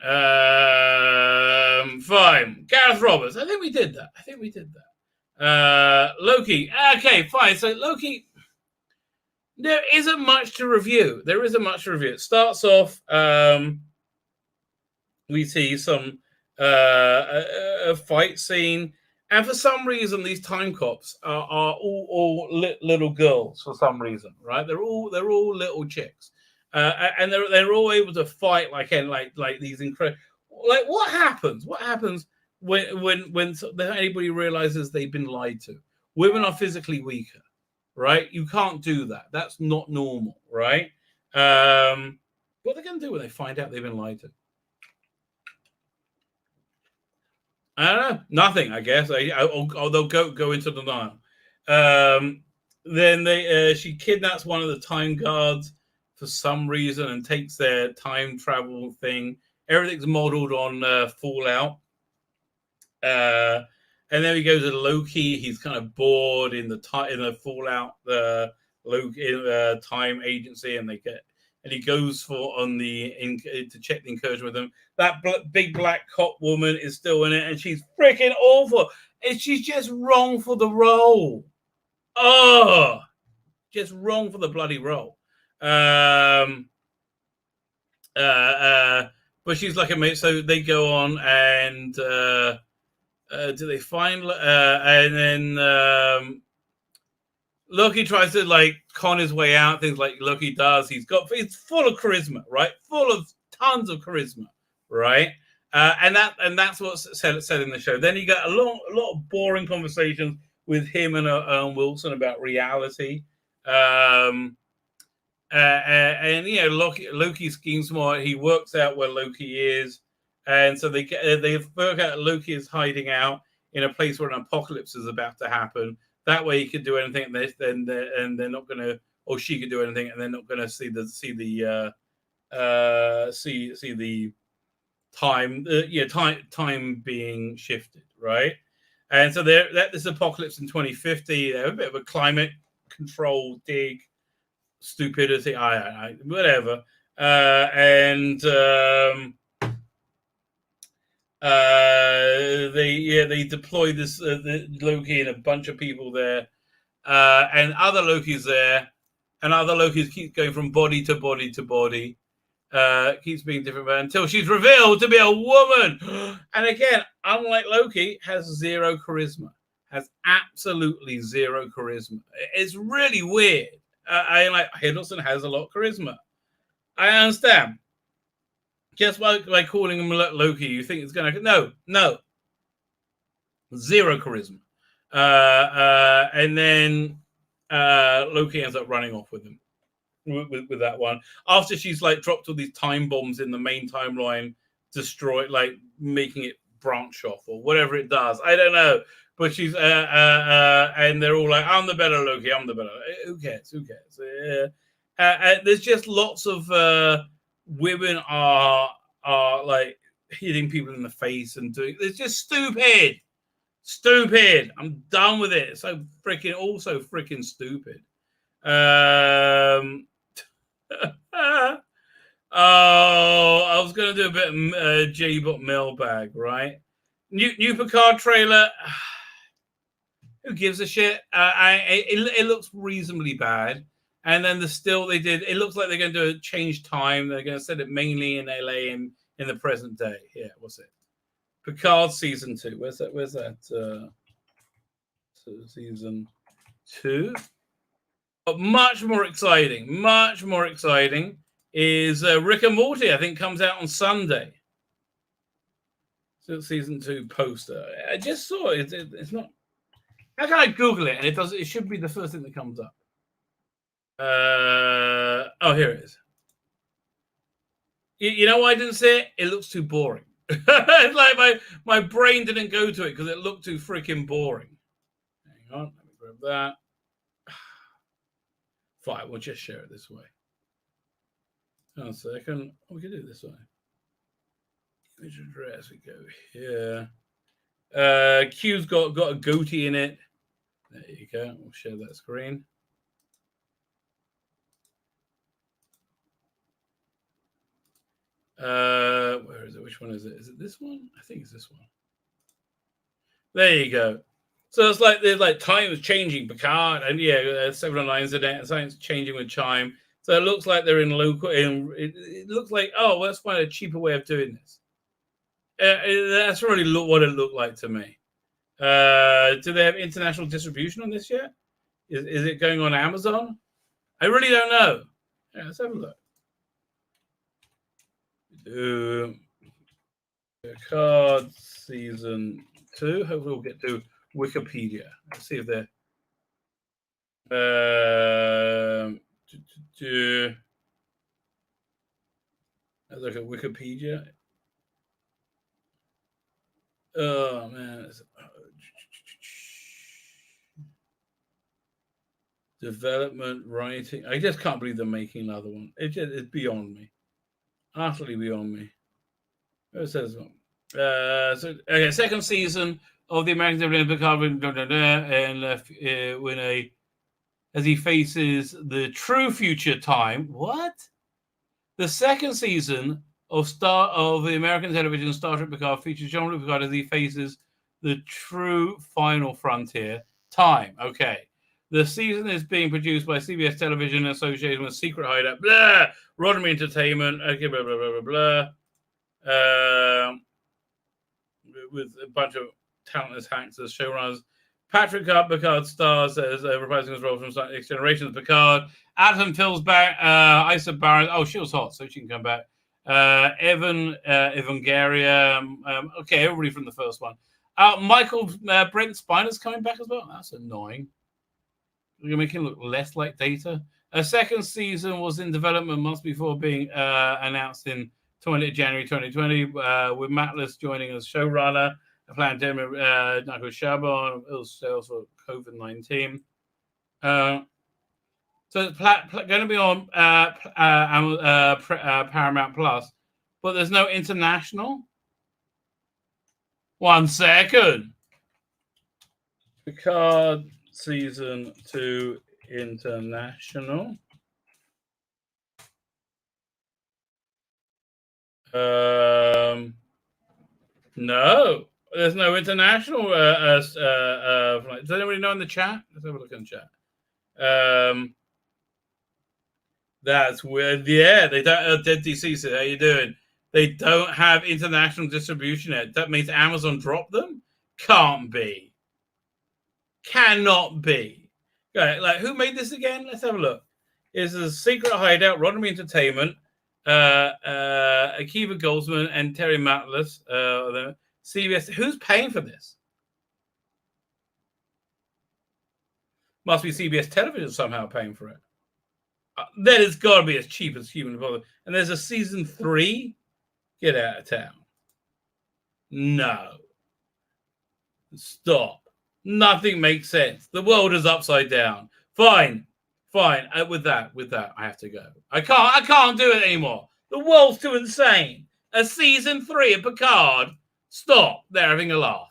Fine. Gareth Roberts. I think we did that. Loki. Okay, fine. So Loki, there isn't much to review. It starts off, we see some a fight scene. And for some reason, these time cops are all little girls. For some reason, right? They're all little chicks, and they're all able to fight like these incredible. Like what happens? What happens when anybody realizes they've been lied to? Women are physically weaker, right? You can't do that. That's not normal, right? What are they going to do when they find out they've been lied to? I don't know. Nothing, I guess. They'll go into denial. Then she kidnaps one of the time guards for some reason and takes their time travel thing. Everything's modeled on Fallout. And then he goes to Loki. He's kind of bored in the Fallout Loki time agency, and he goes to check the incursion with them. That big black cop woman is still in it, and she's freaking awful. And she's just wrong for the role. Oh, just wrong for the bloody role. But she's like a mate. So they go on and do they find? And then Loki tries to con his way out. Things like Loki does. He's full of charisma, right? Full of tons of charisma, right? And that's what's said in the show. Then you got a lot of boring conversations with him and Wilson about reality. And Loki schemes smart. He works out where Loki is, and so they work out Loki is hiding out in a place where an apocalypse is about to happen. That way, he could do anything, and they're not going to, or she could do anything, and they're not going to see the time being shifted, right? And so this apocalypse in 2050. They have a bit of a climate control dig. Stupidity, whatever, and They deploy this the Loki and a bunch of people there, and other Lokis there, and other Lokis keep going from body to body to body. Keeps being different until she's revealed to be a woman. And again, unlike Loki, has zero charisma. Has absolutely zero charisma. It's really weird. I like Hiddleston has a lot of charisma. I understand. Just by calling him Loki, you think it's going to... No. Zero charisma. And then Loki ends up running off with him. With that one, after she's like dropped all these time bombs in the main timeline, making it branch off or whatever it does. I don't know, but she's and they're all like, "I'm the better Loki. I'm the better." Who cares? There's just lots of women are like hitting people in the face and doing. It's just stupid. I'm done with it. It's so freaking stupid. I was going to do a bit of J-Bot mailbag, right? New Picard trailer. Who gives a shit? It looks reasonably bad. And then it looks like they're going to change time. They're going to set it mainly in LA in the present day. Yeah, what's it? Picard season 2. Where's that? Season 2. But much more exciting is Rick and Morty, I think, comes out on Sunday. So season 2 poster. I just saw it. It's not... How can I Google it? And it should be the first thing that comes up. Oh, here it is. You know why I didn't see it? It looks too boring. It's like my brain didn't go to it because it looked too freaking boring. Hang on, let me grab that. Fine, we'll just share it this way. Hang on a second. Oh, we can do it this way. Image address, we go here. Q's got a goatee in it. There you go. We'll share that screen. Where is it? Which one is it? Is it this one? I think it's this one. There you go. So it's like there's like time is changing, Picard, and 709's in it, and something's changing with time. So it looks like they're in local. It looks like, oh, let's find a cheaper way of doing this. That's really what it looked like to me. Do they have international distribution on this yet? Is it going on Amazon? I really don't know. Yeah, let's have a look. Picard season 2. Hopefully we'll get to Wikipedia. Let's see if they're let's look at Wikipedia. Oh man, development, writing. I just can't believe they're making another one. It's beyond me. Utterly beyond me. It says second season of the American Dividend Picard and as he faces the true future time. What? The second season of the American television Star Trek Picard features Jean-Luc Picard as he faces the true final frontier time. Okay. The season is being produced by CBS Television in association with Secret Hideout, blah, Roddenberry Entertainment, okay, blah, blah, blah, blah, blah. With a bunch of talentless actors, showrunners. Patrick Picard stars as reprising his role from Next Generation. Picard. Adam Phil's back. Isa Barron. Oh, she was hot, so she can come back. Evangelia. Okay, everybody from the first one. Michael Brent Spiner's coming back as well. That's annoying. We're going to make him look less like Data. A second season was in development months before being announced in January 2020, with Matlis joining as showrunner. A planned demo, Nico Shabon, sales for COVID-19. So it's going to be on Paramount Plus, but there's no international. 1 second. Picard season 2 international. No, there's no international flight. Does anybody know in the chat? Let's have a look in the chat. That's weird. Yeah, they don't. Dead DC said, "How you doing?" They don't have international distribution yet. That means Amazon dropped them. Can't be. Cannot be. Okay, like who made this again? Let's have a look. It's a Secret Hideout, Roddenberry Entertainment, Akiva Goldsman and Terry Matlas. CBS. Who's paying for this? Must be CBS Television somehow paying for it. That has got to be as cheap as human bother. And there's a season 3. Get out of town. No. Stop. Nothing makes sense. The world is upside down. Fine. With that, I have to go. I can't do it anymore. The world's too insane. A season 3 of Picard. Stop. They're having a laugh.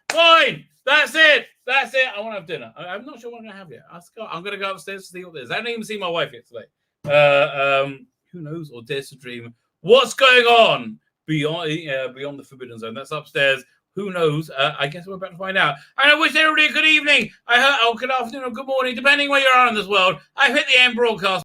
Fine. That's it. I want to have dinner. I'm not sure what I'm going to have yet. I'm going to go upstairs to see what it is. I haven't even seen my wife yet today. Who knows or dares to dream what's going on beyond the Forbidden Zone. That's upstairs. Who knows? I guess we're about to find out. And I wish everybody a good evening. Good afternoon or good morning, depending where you are in this world. I've hit the end broadcast.